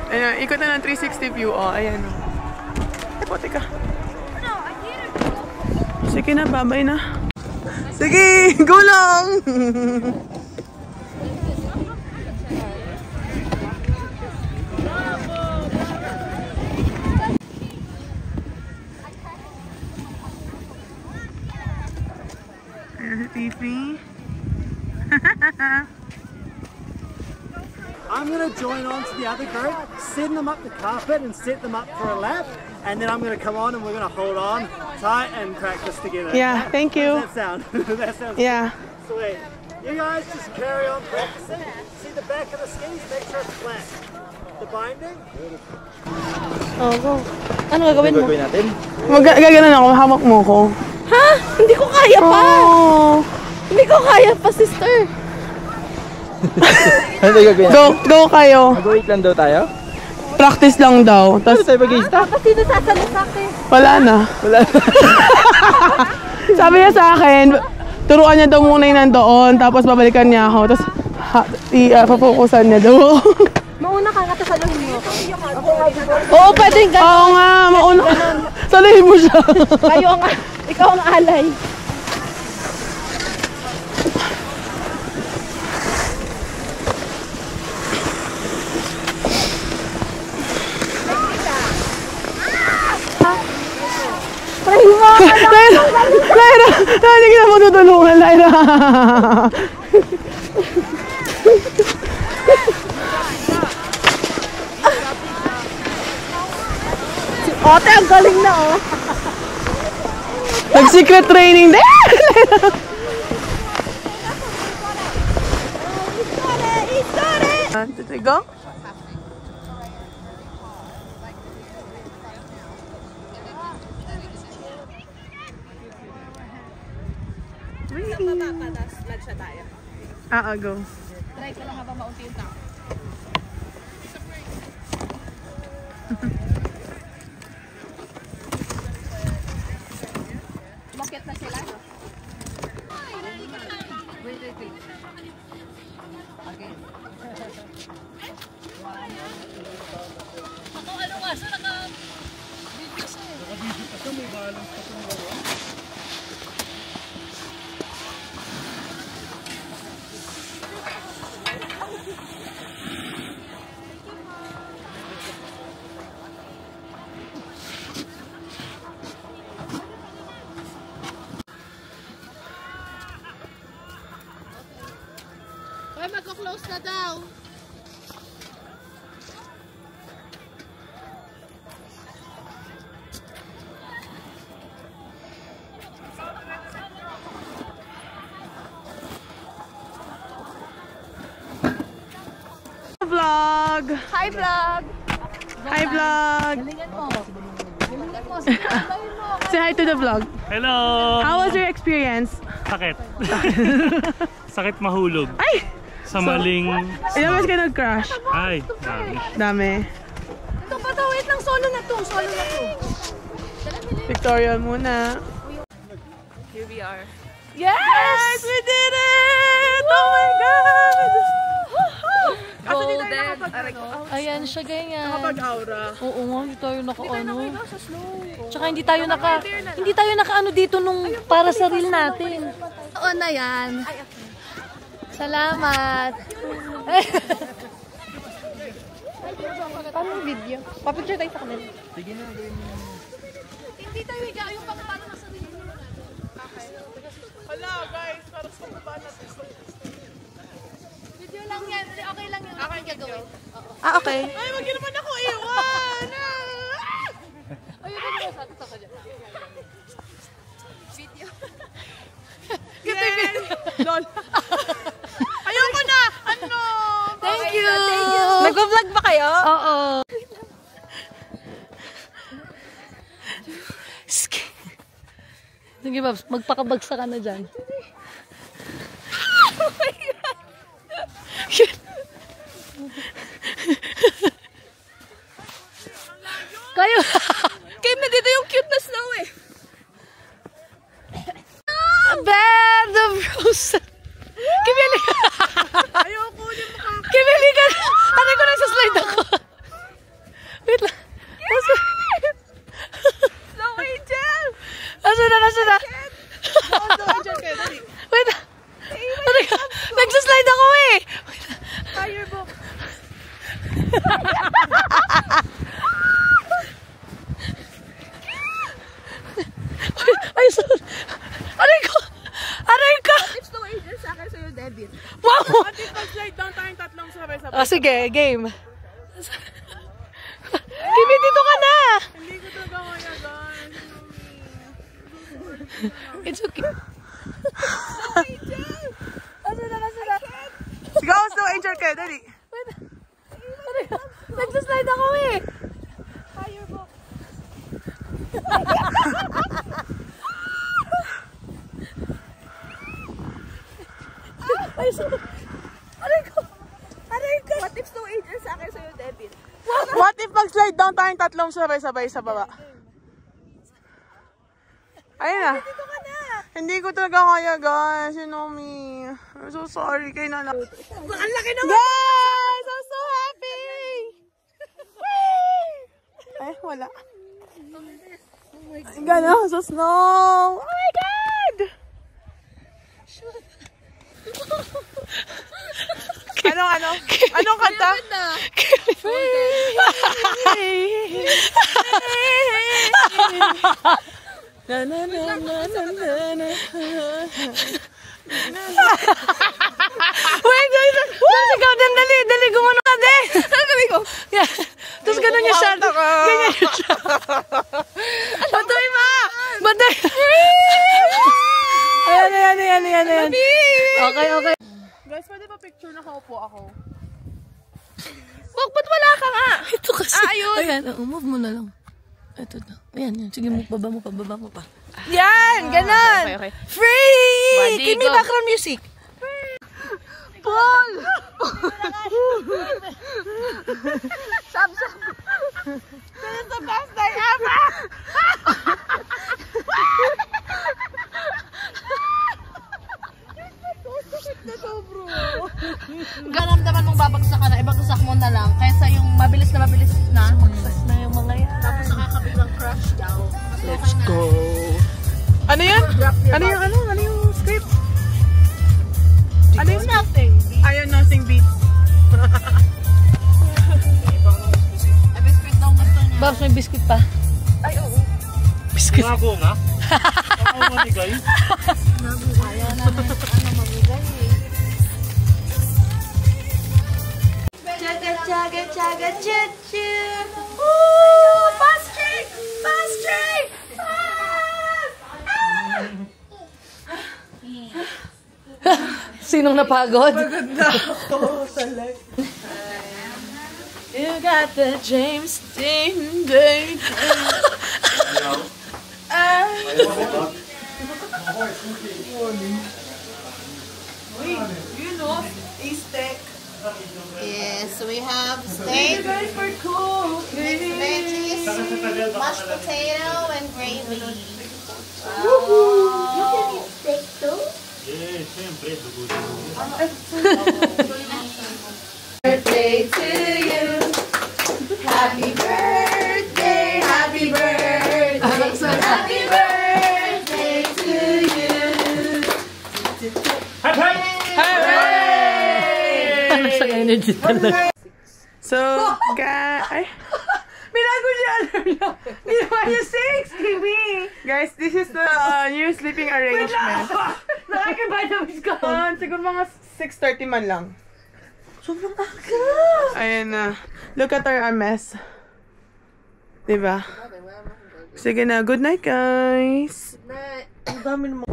B: Ayan, ikot na ng 360 view, ayan. Pote ka. Sige na, babay na. Sige, go lang! TV.
J: I'm going to join on to the other group, send them up the carpet and set them up for a lap, and then I'm going to come on and we're going to hold on tight and practice together.
B: Yeah, thank you.
J: How does that sound? That sounds sweet. You guys just carry on practicing. See the back of the skis, make sure it's flat. The binding.
E: Oh, go. Ano gagawin mo?
J: natin?
B: Gaganon ako, hawak mo ko.
E: Ha? Hindi ko kaya pa! Hindi ko kaya pa, sister!
H: Ano gagawin natin?
B: Go kayo.
H: Mag-wait lang daw tayo?
B: Practice lang daw.
H: Ano tayo mag-i-stop?
E: Tapos sino sasalo sa akin?
B: Wala na. Sabi niya sa akin, turuan niya daw muna yung nandoon, tapos babalikan niya ako, tapos papokusan niya daw.
E: Mauna ka nga, tapos saluhin mo. Oo, pwedeng gano'n.
B: Oo nga, mauna. Saluhin mo siya.
E: Kayo nga, ikaw ang alay.
B: Lyra! Hindi kita mo tutulungan, Lyra!
E: Si Ote, ang galing na, oh!
B: Nag-secret training din! Did we go? Go.
E: Try ko lang habang maunti yung tao. Bakit na sila, no? Wait. Okay. Ako ano nga, so naka-video siya eh. Naka-video pa siya, may balance pa siya. Ay, magko-close na daw.
B: Vlog!
E: Hi, vlog!
B: Hi, vlog!
E: Galingan mo.
B: Say hi to the vlog.
C: Hello!
B: How was your experience?
C: Sakit. Sakit mahulog.
B: Ay!
C: Sa maling...
B: Ilang beses ka nag-crash?
C: Ay, dami.
B: Dami.
E: Ito pa daw, wait lang. Solo na to.
B: Victoria muna.
E: Here we are.
B: Yes! We did it! Oh my God!
E: Golden
D: Ayan siya, ganyan.
B: Nakapag-aura.
D: Oo nga, hindi tayo naka-ano. Tsaka hindi tayo naka-ano dito nung para sa reel natin. Oo na yan. Salamat. Paano yung video? Papicture tayo sa kanila.
B: Sige na.
D: Hindi tayo higa. Yung pang paano nasa reel.
B: Hala guys, para sa baba natin.
D: Video lang yan. Okay lang yung aking gagawin.
B: Ah, okay. Ay, wag yun naman ako iwan.
D: Ayun na naman sa atin sa kanya. Video.
B: Yes! Lol. Ayoko na! Ano?
D: Thank you!
A: Nag-vlog ba kayo?
D: Oo. Sige, Babs. Magpakabagsa ka na dyan.
A: Oh my God!
D: Kayo!
A: Kayo na dito yung cute na snow eh.
D: A band of roses. Kimili ka!
B: Ayoko din makakita.
D: Kimili ka! Ano ko nagsaslide ako? Wait lang.
A: Snow Angel!
D: Asan na?
B: Snow Angel kayo, dali.
D: Wait lang. Ano ka? Nagsaslide ako eh!
B: Firebook.
D: Ay, sorry. Aray ko!
A: If Snow Angel sa akin sa'yo, David.
D: Wow!
B: At ipag-slide down tayong tatlong sabay-sabay.
D: Sige, game. Kimi, dito ka na!
B: Hindi ko talaga kaya, guys.
D: It's okay. Asan na?
B: Go, Snow Angel kayo, dali.
D: Nagsaslide ako eh!
A: Firebook.
D: Ay, sorry. Aray ko!
A: What if Snow Angel sa akin sa'yo, David?
B: What if mag-slide down tayong tatlong sabay-sabay sa baba? Ayun na.
A: Dito ka na!
B: Hindi ko talaga kaya, guys. You know me. I'm so sorry. Kayo na lang.
A: Ang laki naman!
B: Guys! I'm so happy! Ay, wala. Gano'n sa snow. Oh my God! Anong kanta? Na na na na na na.
D: Wait, guys! Tapos ikaw din, dali, gumano ka din!
A: Sabi ko,
D: Yeah. Tapos ganun yung shot. Ganyan yung shot. Batoy ma! Batoy! Ayan. Okay.
B: Guys, pwede pa picture na kaupo ako?
A: Wag, ba't wala ka nga?
D: Ito kasi.
A: Ayun.
D: Ayan, move mo na lang. Ito na. Ayan. Sige, baba mo pa.
A: Yan, ganun.
D: Okay.
A: Free!
D: Wadi,
A: Give me
D: go.
A: background music.
D: Paul!
B: This is the best day ever!
A: Garamdaman mong babagsak ka na, ibagsak mo na lang. Kaysa yung mabilis na.
D: Tapos na yung mga yan.
A: Tapos nakakabiglang crush daw.
B: Let's go! Ano yan? Ano yung script? Ano yung nothing? Ayun, nothing beats.
A: Ay, biscuit daw gusto niya.
D: Babs, may biscuit pa.
A: Ay, oo.
D: Biscuit.
C: Ako nga. Ako matigay.
A: Ayaw na mamigay eh. Chaga, chu-chu. Ooh, fast train!
D: Sinong napagod?
B: Pagod na ako sa life. You got the James Dean day. You know, steak.
G: Yes, we have steak, veggies, mashed potato, and gravy. Wow. Steak too?
C: Eh, sempre.
G: Birthday birthday to you. Happy birthday, happy birthday, happy birthday to you.
D: Ano sa energy talaga?
B: So, guys, binago niya alarm lang. Binago niya 6, Kiwi. Guys, this is the new sleeping arrangement.
D: Nakakibay ka.
B: Siguro mga 6:30 man lang.
D: Sobrang aga.
B: Ayan na. Look at our mess. Diba? Sige na. Good night, guys.
G: Good night.
B: Ang dami naman.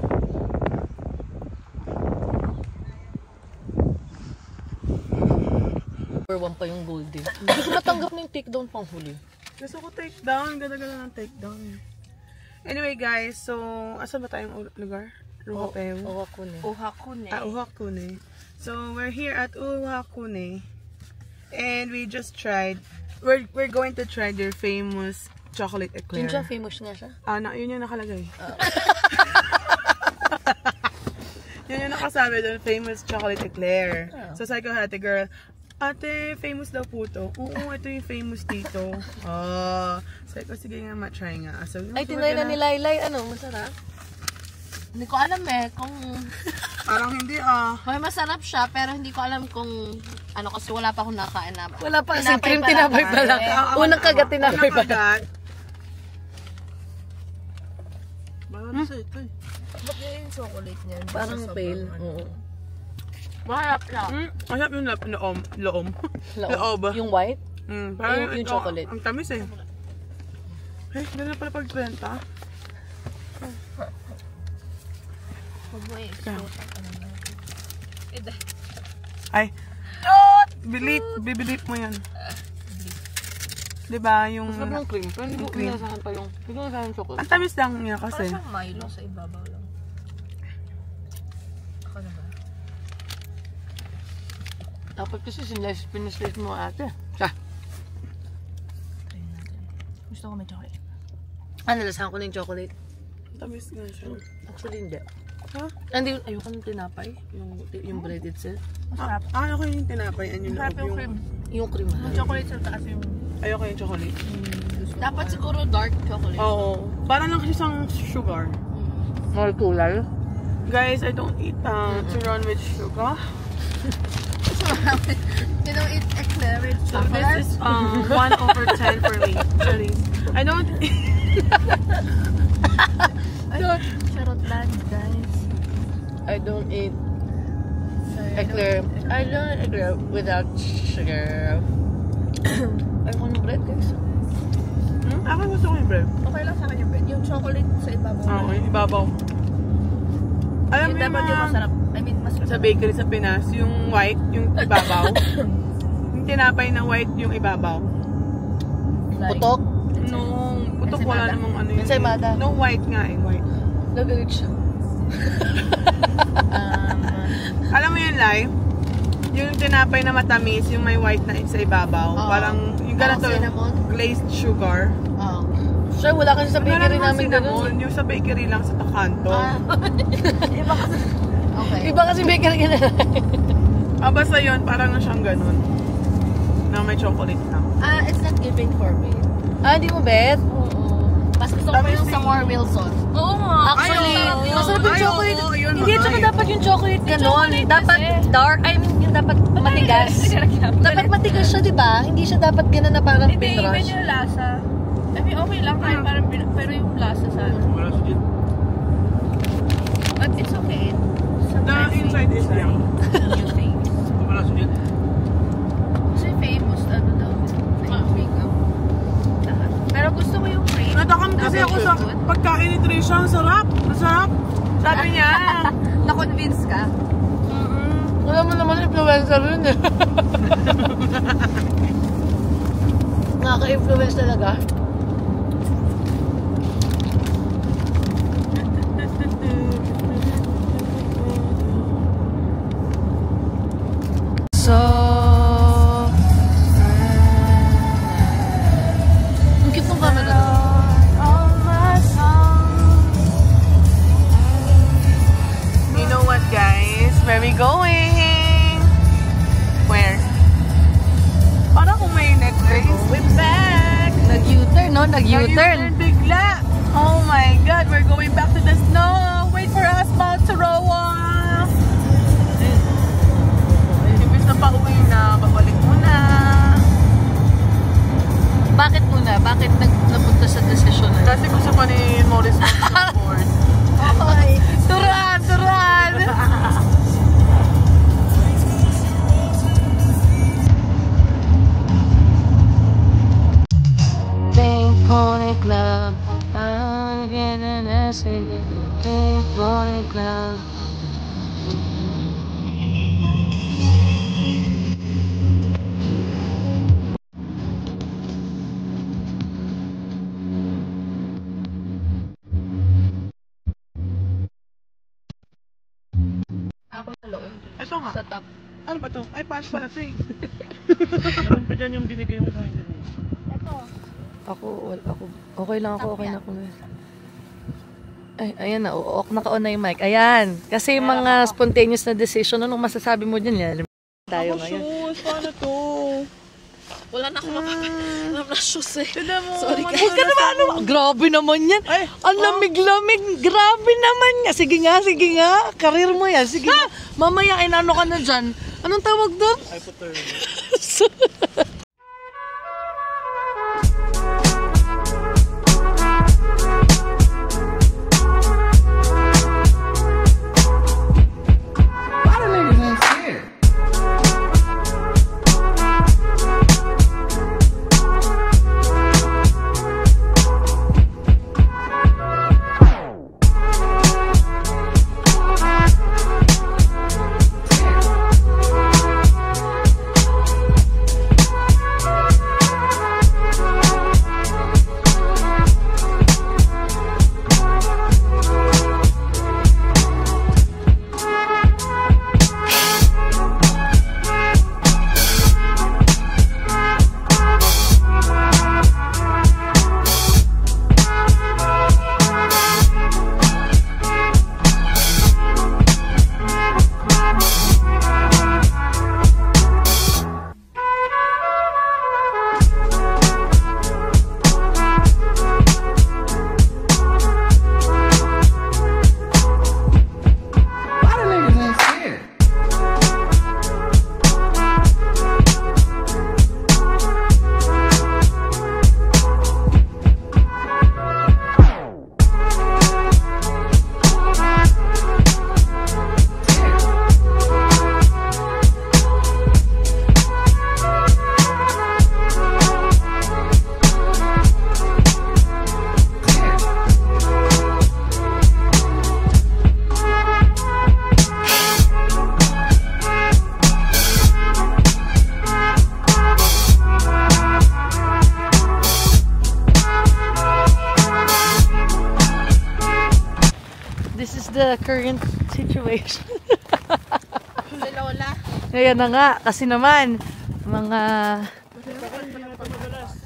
D: Number 1 pa yung golden. Hindi ko matanggap na yung takedown pang huli.
B: Gusto ko takedown. Ganda-ganda ng takedown. Anyway, guys. So, asan ba tayong lugar? Ruhapeo.
D: Uhakune.
B: Uhakune. So, we're here at Uhakune. And we just tried. We're going to try their famous chocolate eclair.
D: Yun siya, famous nga siya.
B: Yun yung nakalagay. Yun yung nakasabi doon, famous chocolate eclair. So, sabi ko, ate girl, ate, famous daw po to. Oo, ito yung famous dito. Sabi ko, sige nga, matry nga. So,
D: ay, tinry na ni Laylay. Ano, masarap?
G: Hindi ko alam kung...
B: Parang hindi
G: May masarap siya, pero hindi ko alam kung... Ano, kasi wala pa akong nakain na...
D: Wala pa kasi cream tinapay pa lang. Unang kagat tinapay pa lang.
B: Parang sa ito eh.
G: Bakit yung chocolate niya?
D: Parang pale.
G: Maharap siya.
B: Masarap yung loob. Loob.
D: Yung white?
B: Parang
D: yung chocolate.
B: Ang tamis eh. Eh, gano'n pala pagbenta. Ay. Bibilip mo yan. Diba yung...
D: Masarap yung cream. Pero hindi ko inasahan pa yung... Hindi ko inasahan yung chocolate.
B: Ang tamis lang niya kasi.
G: Parang Milo sa ibabaw lang. Ako na ba?
D: Dapat kasi sinislice mo ate.
G: Gusto ko may chocolate.
D: Nalasahan ko na yung chocolate.
B: Tamis nga siya.
D: Actually, hindi.
B: Ha?
D: Hindi, ayoko ng tinapay. Yung bread itself.
G: Masarap.
B: Ayoko yung tinapay.
G: Masarap yung cream.
D: Yung cream.
G: Yung chocolate sa taas yung...
B: Ayoko yung chocolate.
G: Dapat siguro dark chocolate.
B: Oo. Parang lang kasi siyang sugar.
D: More kulay.
B: Guys, I don't eat turon with sugar.
G: You don't eat eclair with
B: So
G: chocolate?
B: this is 1/10 for me. Sorry. I don't
G: Charot lang, guys.
D: I don't eat eclair. I don't eat eclair without sugar. Ayoko ng bread, guys.
B: Ako gusto ko yung bread.
G: Okay lang sa akin yung bread. Yung chocolate sa ibabaw.
B: Oo, yung ibabaw. Alam mo
G: Yung dapat yung masarap. I mean, masarap.
B: Sa bakery sa Pinas, yung white, yung ibabaw. Yung tinapay na white, yung ibabaw.
D: Putok?
B: Putok wala namang ano yun.
D: Ensaymada.
B: No, white nga eh, white.
D: Nagalit siya.
B: Alam mo yun, Lai? Yung tinapay na matamis, yung may white na sa ibabaw. Parang, yung ganito, glazed sugar.
D: Sure, wala kasi sa bakery namin ganun.
B: Yung sa bakery lang sa Takanto.
G: Iba kasi... Okay.
D: Iba kasi bakery ka na.
B: Basta yun, parang siyang ganun. Na may chocolate na.
G: It's not giving for me.
D: Hindi mo bet?
G: Mas gusto ko yung sa more Wilson. Oo nga.
D: Actually, masarap yung chocolate. Hindi, tsaka dapat yung chocolate ganon. Dapat dark. I mean, yung dapat matigas. Dapat matigas siya, di ba? Hindi siya dapat ganon na parang
G: Hindi,
D: pinrush.
G: even yung lasa. I mean, okay lang kahit parang pero yung lasa sa but it's okay.
B: The inside is young.
G: New things. Kasi famous, ano daw, makeup. Pero gusto ko yung cream.
B: Natakam kasi ako sa pagkain ni Trisha. Ang sarap. Masarap. Sabi niya.
G: Na-convince ka?
D: Alam mo naman, influencer rin eh. Nakaka-influence talaga. So, ang cute ng camera doon.
B: You know what, guys? Where we going? Where?
D: nag-U-turn.
B: Bigla. Oh my God, we're going back to the snow. Wait for us, Mount Sarawa. Imbis na pauwi na, babalik muna.
D: Bakit muna? Bakit napunta sa desisyon na?
B: Kasi gusto pa ni Morris mag-board.
D: Turan! Turan! Pink Pony Club, I'm getting a Pink Pony Club.
B: Ito nga.
D: Sa top.
B: Ano ba to? Ay, pass pala thing.
C: Naman pa dyan yung binigay mo sa akin.
D: Ako, okay lang ako, okay na ako. Ay, ayan na, naka-on na yung mic. Ayan, kasi yung mga spontaneous na decision, anong masasabi mo dyan? Yan, tayo ngayon.
B: Shoes, paano to?
G: Wala na akong shoes eh.
B: Tignan mo.
G: Sorry
D: Huwag ka naman, ano? Grabe naman yan.
B: Ay,
D: ang lamig-lamig. Grabe naman nga. Sige nga. Karir mo yan. Sige na. Mamaya, inano ka na dyan. Anong tawag doon?
C: Hypothermia.
D: The current situation.
G: Si Lola.
D: Ayan na nga, kasi naman mga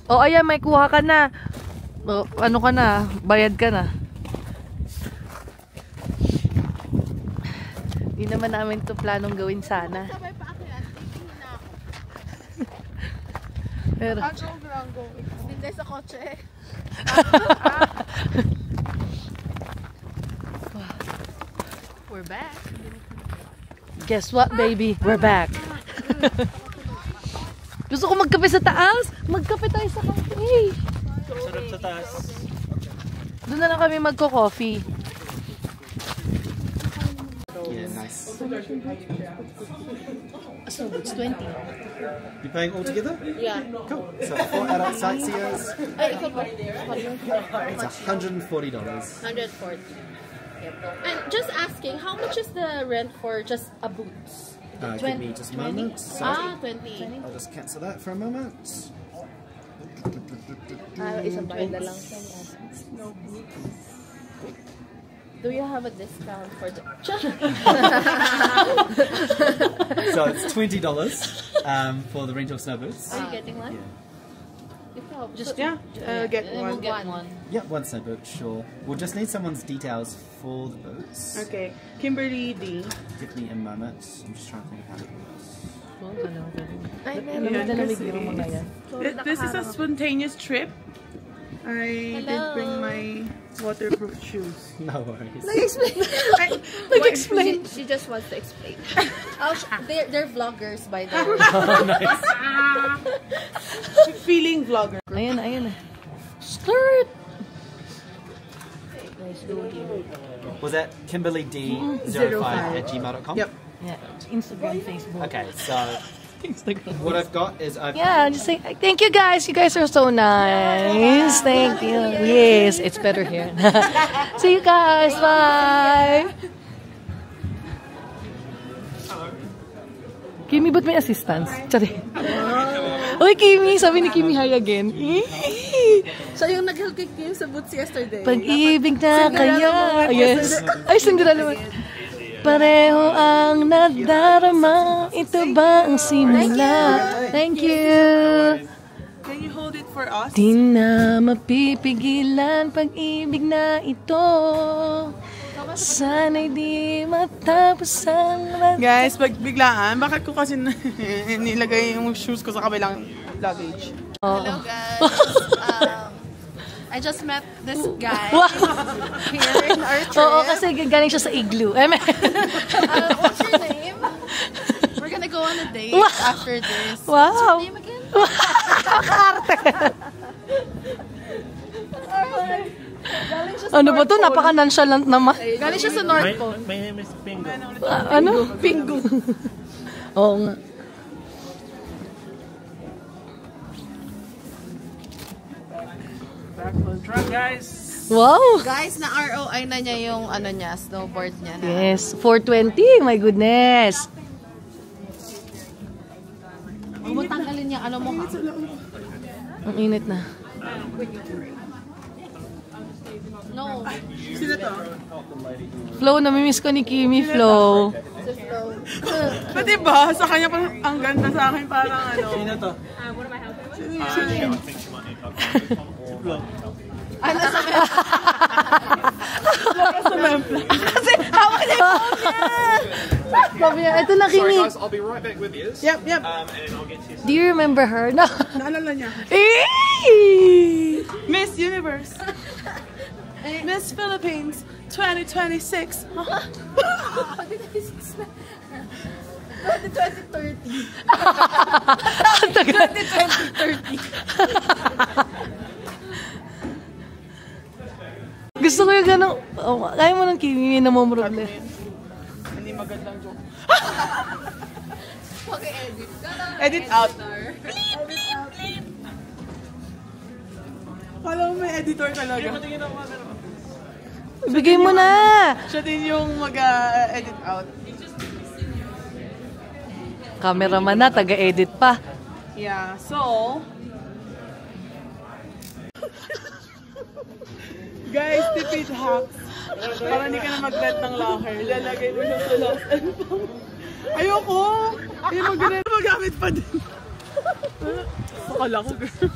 D: ayan, may kuha ka na. Ano ka na, bayad ka na. Hindi naman namin to planong gawin sana.
G: Sabay pa ako yan. Tingin na ako.
D: Pero
G: Hindi sa kotse eh.
D: we're back. Guess what, baby? We're back. Gusto ko magkape sa taas. Magkape tayo sa cafe.
C: Sarap sa taas.
D: Doon na lang kami magko-coffee.
J: Yeah, nice.
G: So it's 20.
J: You paying all together?
G: Yeah.
J: Cool. So 4 adult sightseers.
G: Ay, ikaw ba?
J: It's $140.
G: 140. And just asking, how much is the rent for just a boots?
J: Give me just a moment. So
G: 20.
J: I'll just cancel that for a moment.
G: Isang bayad na lang siya. Do you have a discount for the...
J: So it's $20 for the rental snow boots.
G: Are you getting one?
J: Yeah.
D: Just
B: get one.
G: Get one.
J: Yeah, one snow boot, sure. We'll just need someone's details for the boots.
B: Okay. Kimberly D.
J: Give me a moment. I'm just trying to think of how to do this.
B: This is a spontaneous trip. I did bring my waterproof shoes.
F: No worries.
G: Explain. She just wants to explain. They're vloggers, by the way.
F: Nice.
B: Feeling vlogger.
D: Ayan, ayan. Skirt!
J: Was that KimberlyD05@gmail.com?
B: Yep.
D: Yeah, Instagram, Facebook.
J: Okay, so what I've got is
D: Yeah, just say thank you guys. You guys are so nice. Thank you. Yes, it's better here. See you guys. Bye. Kimi, ba't may assistance? Sorry. Uy, Kimi, sabi ni Kimi, hi again.
G: Siya yung nag-help kay Kim sa boots yesterday.
D: Pag-ibig na kaya. Yes. Ay, Cinderella. Pareho ang nadarama. Ito ba ang simula? Thank you.
B: Can you hold it for us?
D: Di na mapipigilan pag-ibig na ito. Sana'y di matapos ang...
B: Guys, biglaan, bakit ko kasi nilagay yung shoes ko sa kabilang luggage?
G: Hello guys. I just met this guy here in our trip.
D: Oo, kasi galing siya sa igloo.
G: What's your name? We're gonna go on a date after this.
D: Wow.
G: What's your name again?
D: Ano ba to? Napaka-nonchalant naman.
G: Galing siya sa North Pole.
C: My name is Pingo.
D: Ano? Pingo. Oo nga.
C: Back on track, guys.
D: Wow.
G: Guys, na ROI na niya yung ano niya, snowboard niya. Na.
D: Yes, 420. My goodness.
G: Huwag mo tanggalin niya, ano mo ha?
D: Ang init na.
G: No.
B: Sino to?
D: Flo, namimiss ko ni Kimi, Flo.
B: Pati ba? Sa kanya pa ang ganda, sa akin parang ano.
C: Sino to?
G: Ano sa
B: Kasi hawak niya yung phone niya!
D: Sabi niya, ito na,
I: Sorry
D: Kimi.
I: guys, I'll be right back with you.
B: Yep.
I: And I'll get to you.
D: Do you remember her? No.
B: Naalala niya. Miss Universe. Miss Philippines 2026.
G: 2030.
D: 2030. Gusto ko yung gano'ng... Oh, kaya mo ng Kimi, namumroble.
B: Hindi magandang joke.
G: Okay-edit.
B: Edit out. Bleep. Kala mo may editor talaga.
D: Bigay mo na!
B: Siya din yung mag-edit out.
D: Cameraman na, taga-edit pa.
B: Yeah, so... Guys, tipid hacks. Para hindi ka na mag-rent ng locker. Lalagay mo siya sa lost and found. Ayoko! Ay, magamit pa din. Akala ko, girl.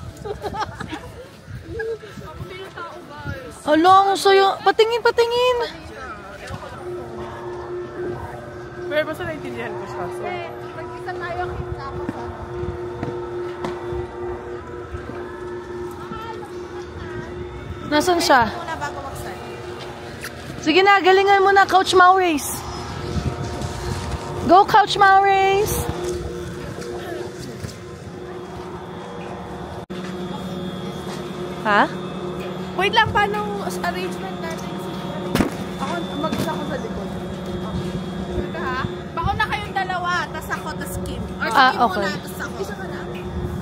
D: Alo, ang sayo. Patingin.
B: Pero basta naintindihan ko siya. So.
G: Mag-isa tayo kita ako sa...
D: Nasaan siya?
G: Muna bago mag-start.
D: Sige na, galingan mo na, Coach Maurice. Go, Coach Maurice! Ha?
G: Wait lang, paano arrangement natin?
B: Ako, mag-isa ko sa likod.
G: Sure ka ha? Pauna kayong dalawa, tas ako, tas Kim. Or si Kim
D: okay.
G: muna, tas ako. Isa ka na?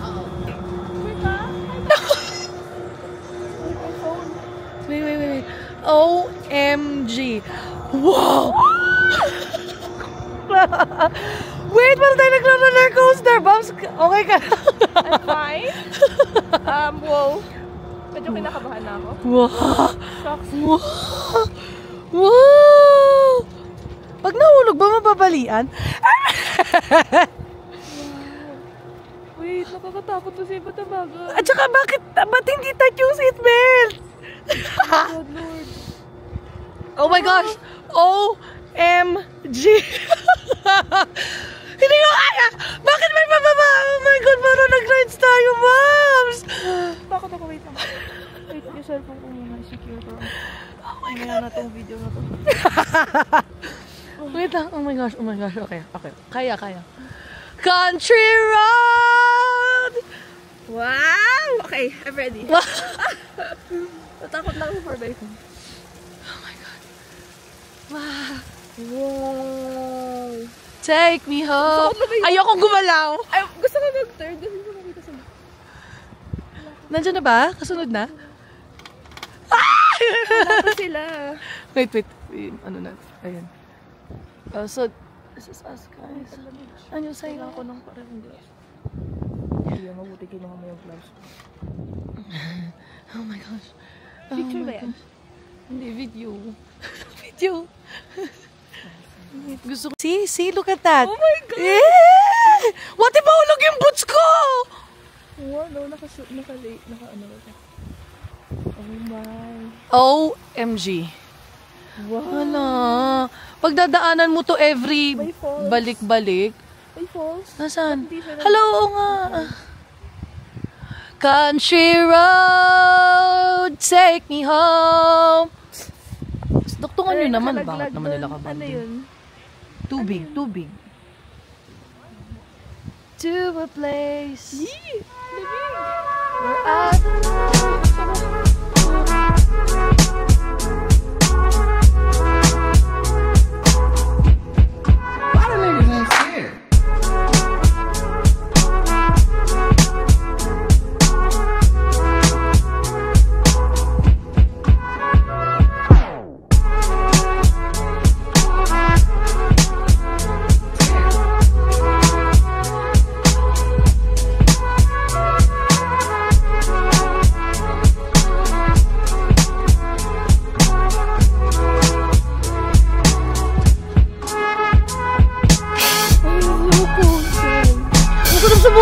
G: Oo. Sure ka?
D: Wait. OMG. Wow! Wait, parang tayo nagro-roller coaster, Bobs. Okay ka?
E: I'm fine. Wow. Medyo kinakabahan na ako.
D: Wow! Pag nahulog ba, mababalian?
E: Wait, nakakatakot to sa iba't ang bagay.
D: At saka, ba't hindi tight yung seatbelt? Oh my gosh! OMG! Hindi ko kaya! Bakit may pababa? Oh my God, parang nag-rides tayo, Moms!
E: Bakit ako? Wait lang. Wait.
A: cellphone ko muna. Secure ko. Mamaya na tong video na to.
D: Wait lang. Oh my gosh. Okay. Kaya. Country road!
A: Wow! Okay, I'm ready. Natakot lang for my phone.
D: Oh my God. Wow. Take me home. Ayokong gumalaw.
A: Ay, gusto ko mag-turn. Gusto ko makita sa
D: Nandiyan na ba? Kasunod na?
A: wala pa sila.
D: Wait. Ano na? Ayan. So, this is us, guys. Ano sa'yo?
A: Kailangan ko ng parang glass. Hindi, mabuti kinuha mo yung gloves.
D: Oh my gosh.
A: Picture ba yan?
D: Hindi, video. Video. Gusto ko. See, look at that.
A: Oh my God!
D: Yeah! What if mahulog yung boots ko?
A: Wow, naka-late. Naka-ano ba? Oh my.
D: OMG.
A: Wow.
D: Wala. Pagdadaanan mo to every balik-balik.
A: May falls.
D: Nasaan? Hello, oo nga. Country road, take me home. Duktungan nyo naman. Bakit naman nila kabandin?
A: Ano yun?
D: Tubig. To a place where I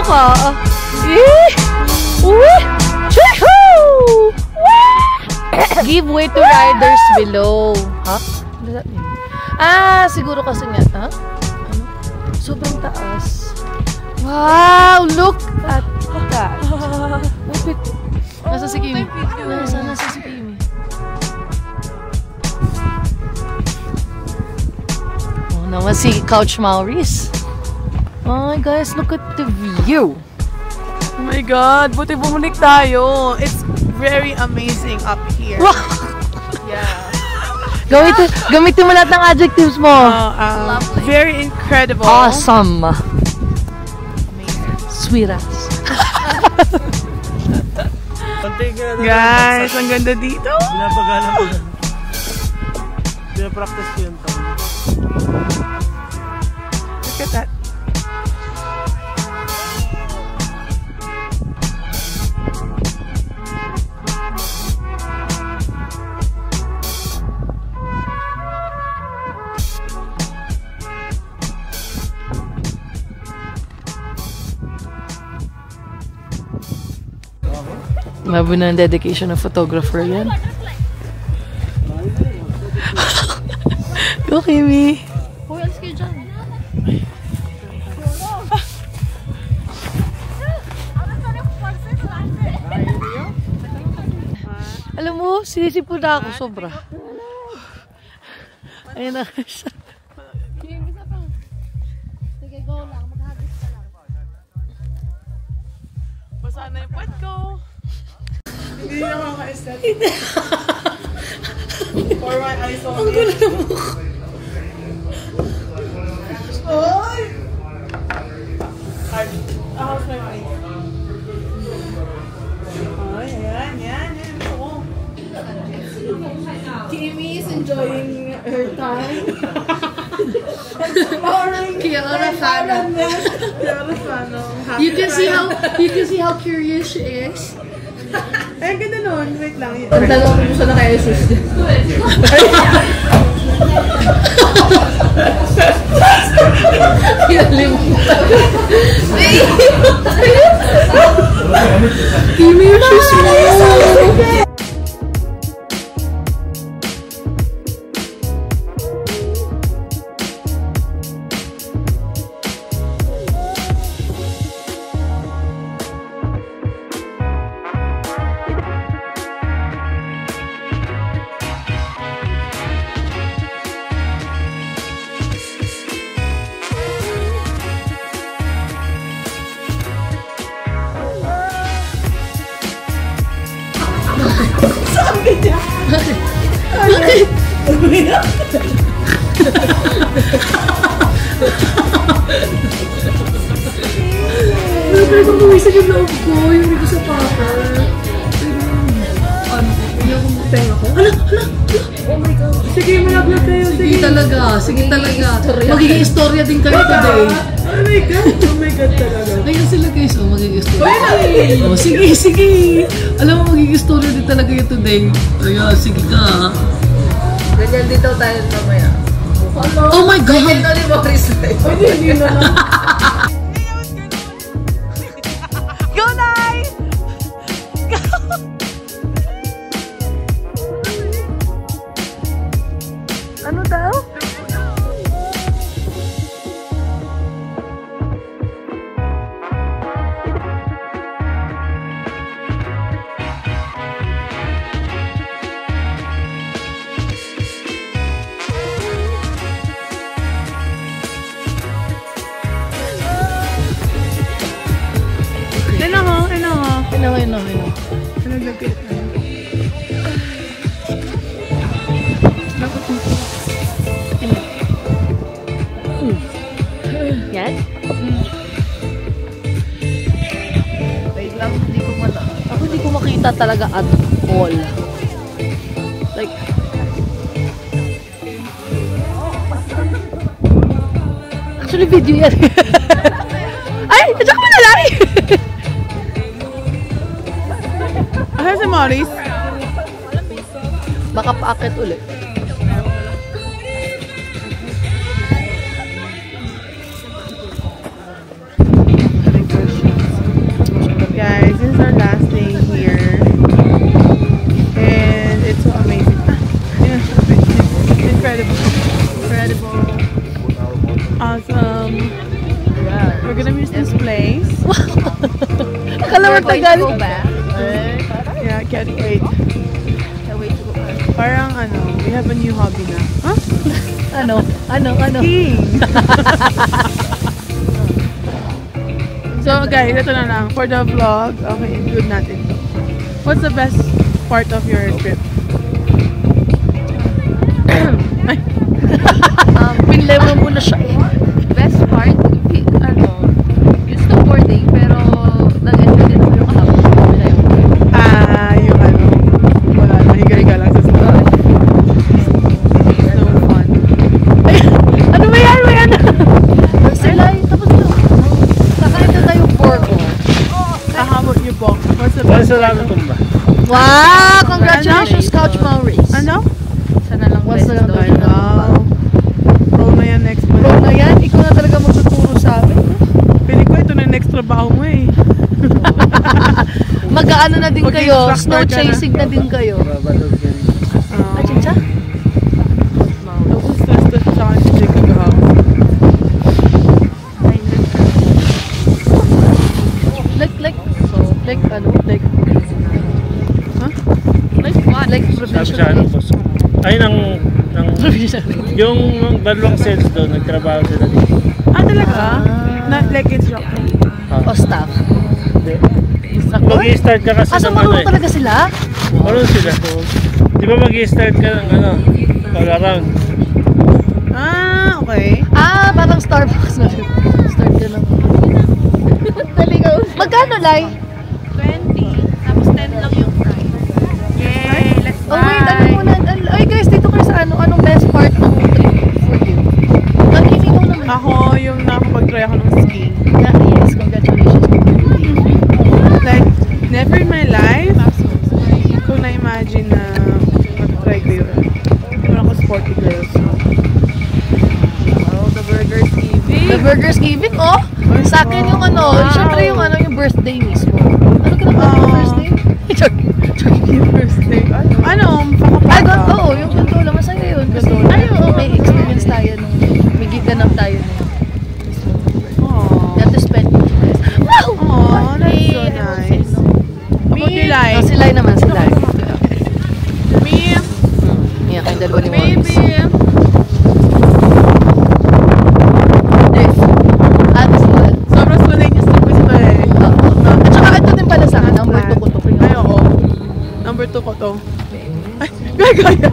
D: ka. Give way to riders below. Huh? What does that mean? Siguro kasi nga. Huh? Ano? Sobrang taas. Wow! Look at that. Wait. Nasa si Kimi. Nasa si Kimi. Oh, naman si Couch Maurice. Oh guys, look at the view.
B: Oh my God, buti bumulik tayo. It's very amazing up here. Yeah.
D: Gamitin mo lahat ng adjectives mo.
B: Very incredible.
D: Awesome. Sweet ass.
B: Guys, ang ganda dito.
C: Binabagalan ko lang. Pinapractice ko yung tao.
B: Look at that.
D: Mabu na ang dedication ng photographer yan. Go, Kimi!
G: Uy, alis kayo dyan.
D: Alam mo, sinisipo na ako sobra. Ayun na siya.
G: Sige, go lang. Maghagis ka lang.
B: Basa na yung puwet ko. Hindi na makaka-aesthetic. For my eyes only. Ang gulo na mukha. Oy! How's my face? Ay, yan. Kimi is enjoying her time.
G: Kiara fan.
A: You can see how curious she is.
B: Ay, ganda nun. Wait lang.
A: Ang dalawang gusto na kaya sus.
D: Kimi, you're so small! Pero kung buwisag yung loob ko, yung hindi ko sa papa. Ano? Hindi ako tenga ko. Hala! Oh my God. Sige, malaglag kayo. Sige talaga. Sige talaga. Magiging istorya din kayo today.
B: Oh my God. Oh my God talaga.
D: Ngayon sila guys, magiging istorya. Oh, sige, sige. Alam mo, magiging istorya din talaga yun today. Kaya, sige ka.
E: Ganyan dito tayo mamaya.
D: Oh my God!
E: Ganyan ni Morris na yun.
B: Hindi na lang.
A: Go, Nay! Go! Ano daw?
D: Ano.
A: Yan?
D: Wait lang, hindi ko ako hindi ko makita talaga at all. Like, actually video yan. Ay, nandiyan ka pa lalaki!
B: Asan si Morris?
D: Baka paakit ulit.
B: Guys, this is our last day here. And it's so amazing. Incredible. Awesome. Yeah. We're gonna miss this place.
D: Akala mo tagal.
B: Yeah, can't wait. Parang we have a new hobby na. Huh?
D: Ano?
B: Skiing. So guys, ito na lang for the vlog. Okay, include natin to. What's the best part of your trip?
D: Pinlewa mo na siya eh.
E: Best part, yung snowboarding, pero nag-enjoy din ako yung kahapon.
B: Yung wala, mahiga-higa lang sa snow. So fun.
D: Ay, ano ba yan? Sila, tapos na. Kakain na tayo pork.
B: How about you, Bong? What's the best part of your
D: Wow! Congratulations, Coach Maurice.
B: Ano?
E: Sana lang
D: What's the
B: Wow. Pro na yan next month.
D: Bro na yan, ikaw na talaga magtuturo sa amin.
B: Pili ko ito na yung next trabaho mo eh.
D: Mag-ano na din kayo,
B: Mag-instructor
D: snow
B: ka na.
D: chasing na din kayo. Ayan siya?
B: Tapos stress sa akin si Jacob kahapon.
D: Huh? Like what? Like
C: Sabi siya, boss. Ay, yung dalawang sales doon, nagtrabaho sila dito.
B: Talaga? Not like instructor.
D: O staff?
C: Mag-i-start ka kasi
D: So
C: ng
D: marunong talaga sila?
C: Marunong sila. Di ba mag-i-start ka ng pag-around?
B: Okay.
D: Parang Starbucks na. Start ka lang. Magkano, Lai?
G: 20. Tapos 10 lang yung price. Yay! Let's
D: Oh wait, ano muna? Ay guys, dito kayo sa anong best part ng trip for you? Kimi mo naman.
B: Ako yung nakapag-try ako ng skiing.
D: Yes, congratulations.
B: Like, never in my life, kung na-imagine na mag-try ko yun. Hindi mo ako sporty girl. So.
D: Oh, the Burgers Giving. The Burgers Giving, oh! Sa akin yung syempre yung yung birthday mismo. Ano ka naman yung birthday?
B: Yung birthday? Pakapata.
D: Oo, yung ganito lang. Masaya yun. Kasi, may experience tayo nung may giganap tayo nung you have to spend it. Wow!
B: Aww, that's so nice. About you, Lai?
D: Silay naman, silay.
B: Me?
D: Yan, kayong dalawa ni Morris.
B: Sobrang spontaneous na gusto eh.
D: At saka ito din pala sa akin, number 2 ko to.
B: Ay, oo. Number 2 ko to. Gagaya.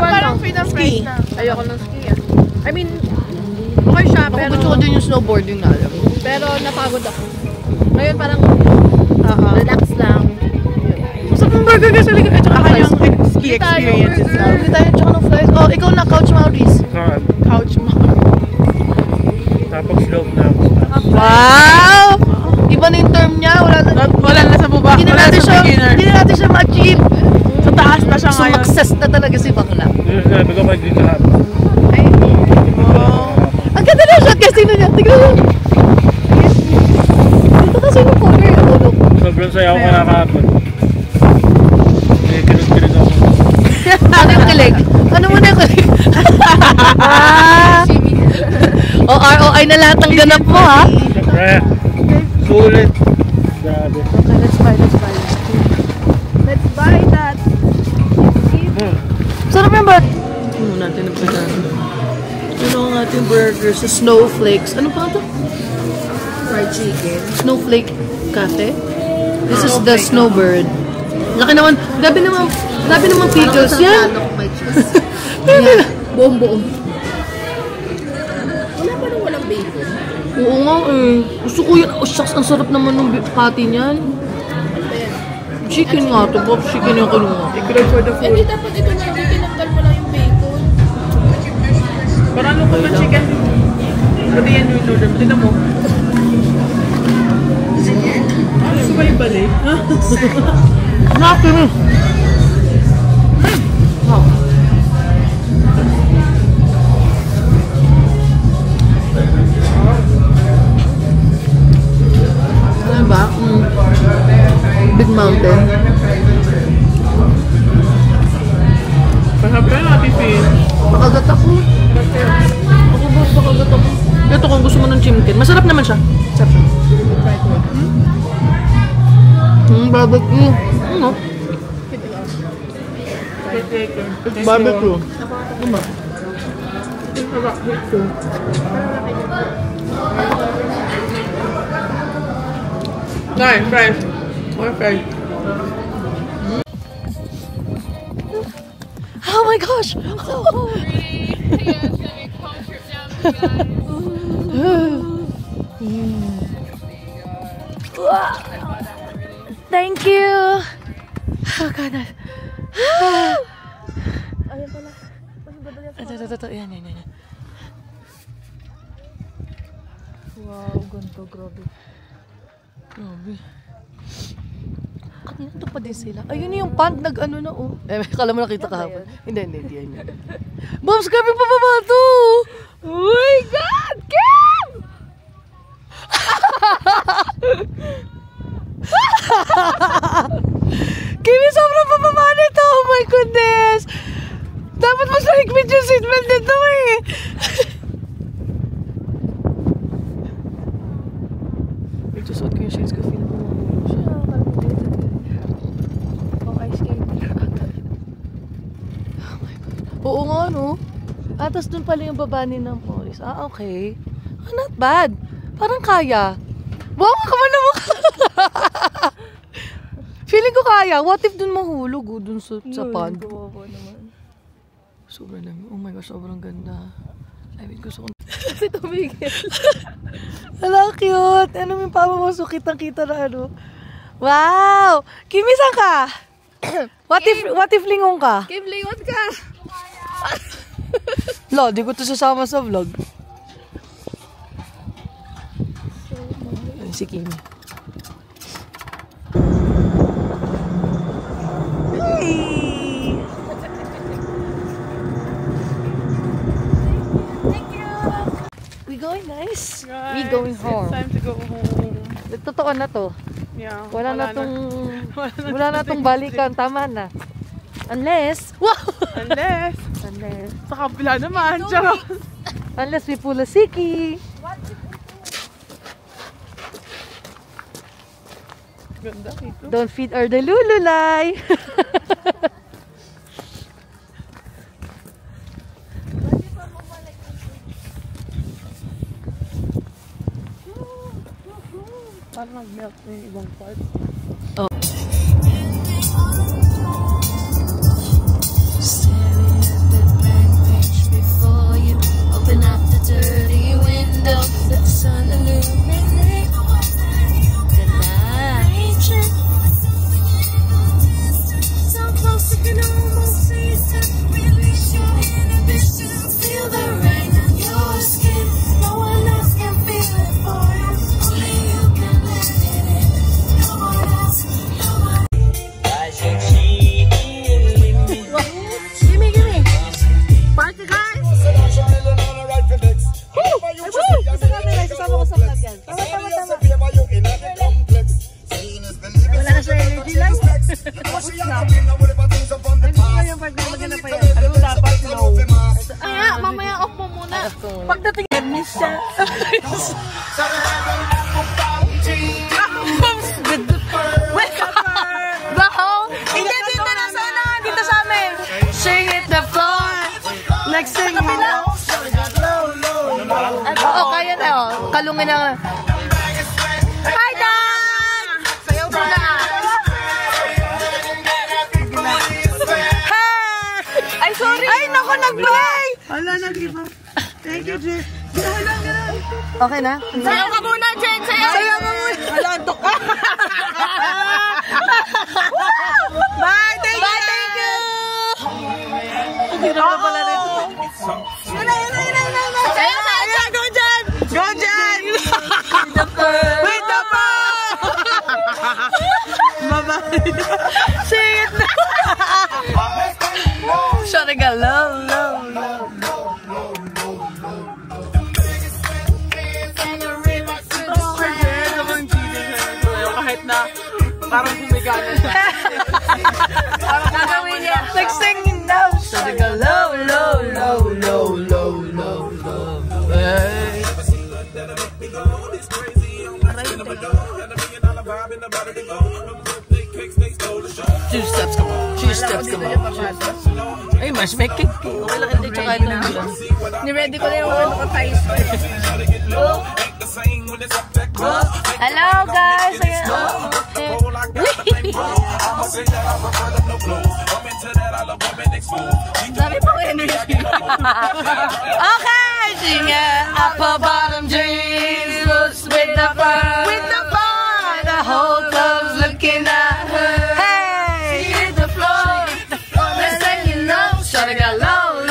A: Parang freedom prize na.
G: Ayoko ng ski I mean, okay siya, pero...
D: Gusto ko din yung snowboarding na alam.
G: Pero napagod ako. Ngayon parang relax lang.
B: Sa burger kasi ito yung ski experience itself.
D: Hindi tayo tsaka ng flies. Oh, ikaw na, Couch Maurice.
B: Couch Maurice.
C: Tapos slope na ako.
D: Wow! Iba na yung term niya.
B: Wala na sa baba.
D: Hindi na natin siya ma-achieve.
B: Sa taas na siya ngayon.
D: Sumakses na talaga si Bakla.
C: Yung sinabi ko pag dito hapon.
D: Ang ganda na shot kasi niya. Tignan mo. Dito kasi yung corner yung ulog.
C: Sobrang saya ako kahapon. Kinog-kinog ako.
D: Ano yung kilig? Ano mo na yung kilig? O ROI na lahat ng ganap mo ha?
C: Siyempre. Sulit. Grabe.
D: Okay, let's buy.
A: Let's buy that.
D: Sarap yung bat? Ano natin ang pagkain? Ano ang ating burger sa Snowflakes? Ano pa ito?
G: Fried chicken.
D: Snowflake Cafe? This is the Snowbird. Laki naman. Grabe naman pickles yan.
G: May cheese. Buong-buong. Wala pa nung walang bacon.
D: Oo nga eh. Gusto ko yun. Oh shucks, ang sarap naman ng patty niyan. Chicken nga to. Bob, chicken yung kinuha.
G: Eh, dapat ito na. Tinanggal mo lang yung bacon.
B: Parang lukot ng chicken. Pati yan yung noodle. Tignan mo. Ano ba yung balik?
D: Nakin eh. Ano ba? Big Mountain.
B: Masarap ka natin, Finn.
D: Pakagat ako. Pakagat ako. Ito kung gusto mo ng chimkin. Masarap naman siya. Sarap siya. Barbecue. Ano? Barbecue. Ano ba?
B: Nice, fries. More fries.
D: Oh my gosh! Thank you! Oh God.
G: Ayun pala.
D: Ito. Yan. Wow, ganito. Grabe. Kanina ito pa din sila. Ayun yung pant nag-ano na oh. Kala mo nakita kahapon. Hindi. Yan. Bombs, grabe pa ba ito? Oh my God! Kim! Kimi, sobrang pababa nito! Oh my goodness! Dapat mas mahigpit yung seatbelt nito eh! Nagsusot ko yung shades ko. Feel ko mahulog siya.
G: Ice skating ata.
D: Oh my God. Oo nga no? Tapos dun pala yung baba ni ng Morris. Okay. Not bad. Parang kaya. Wow, kaman naman ka! Feeling ko kaya. What if dun mahulog dun sa pond?
G: Kawawa naman.
D: Sobrang dami. Oh my gosh, sobrang ganda. I mean, gusto ko
G: Si tumigil.
D: Hala, cute. Ano yung papa mo? So, kitang-kita na ano. Wow! Kimi, saan ka? What if lingon ka?
G: Kim, lingon ka!
D: Lo, di ko to sasama sa vlog. Si Kimi. Hey! We going, guys? We going home.
B: It's time to go home.
D: Totoo na to.
B: Yeah.
D: Wala na tong balikan. Tama na. Unless... Wow!
B: Unless. Sa kabila naman. Charot.
D: Unless we pull a siki.
B: Ganda dito.
D: Don't feed our delululay.
B: Parang nag-melt na yung ibang part.
D: Oh.
B: Ano mo dapat? No.
G: Kaya, mamaya off mo muna.
B: Pagdating miss siya. Hindi, dito na sa unahan. Dito sa amin. She hit the floor. Next thing you know.
D: Oo, kaya na. Kalungin na.
B: Hi, Dad!
D: Sayaw ko na.
B: Ay, sorry. Ay, naku, nag-bye. Hala, nag-give up. Thank you, Jen.
D: Okay na?
G: Sayaw ka muna, Jen.
B: Sayaw ka muna. Hala, antok ka. Bye, thank you. Bye, thank you. Hindi naman pala rin.
G: Sayaw, sayaw.
B: Go, Jen. Go, Jen. With the pearl. Bye-bye. Sing it na.
D: Sorry ka, low.
B: Kahit na parang bumigana siya. Parang gagawin niya.
D: Next thing you know. Sorry ka, low.
B: Two steps, come on. Ay, mas may cake. Okay lang, hindi tsaka ito.
G: Ni-ready ko na yung ano ko tayo.
D: Hello, guys.
G: Sabi pa ko energy.
D: Okay, sing it. Apple bottom dreams, looks with the fur. The whole club's looking at her. Hey, she hit the floor. Next thing you know, shawty got low.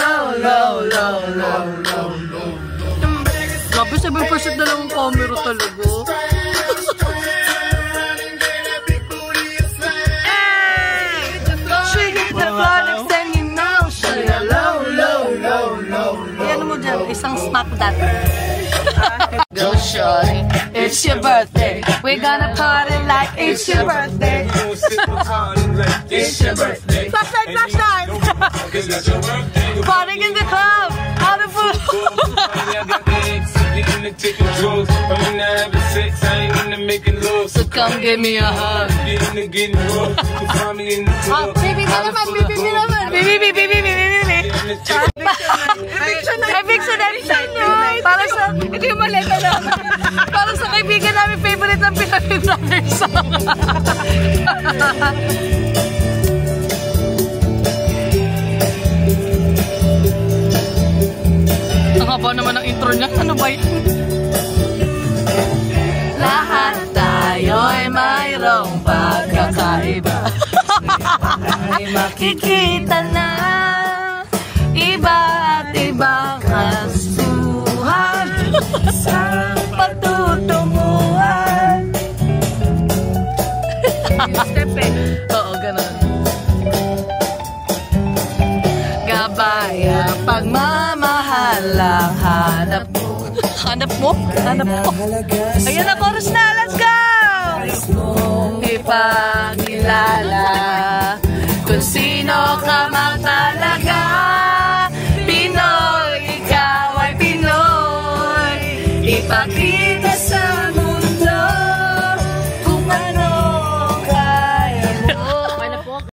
B: Grabe, 7% na lang ang camera talaga.
D: She hit the floor. Next thing you know, shawty got low. Yan mo dyan, isang smack that. Go shorty, it's your birthday. We're gonna party like it's your birthday.
I: It's your birthday.
D: Flashlight. Partying in the club, out of food. So come give me a hug.
G: Baby naman.
D: Para sa, ito yung maleta na. Para sa kaibigan namin, favorite ng Philippine Vlogger song. Ang haba naman ang intro niya. Ano ba yun? Lahat tayo'y mayroong pagkakaiba. Ay makikita na iba't ibang kasuhan sa patutunguhan. Step eh. Oo, ganun. Gabay ang pagmamahal ang hanap mo. Hanap mo? Ayan na, chorus na. Let's go! Ipakilala kung sino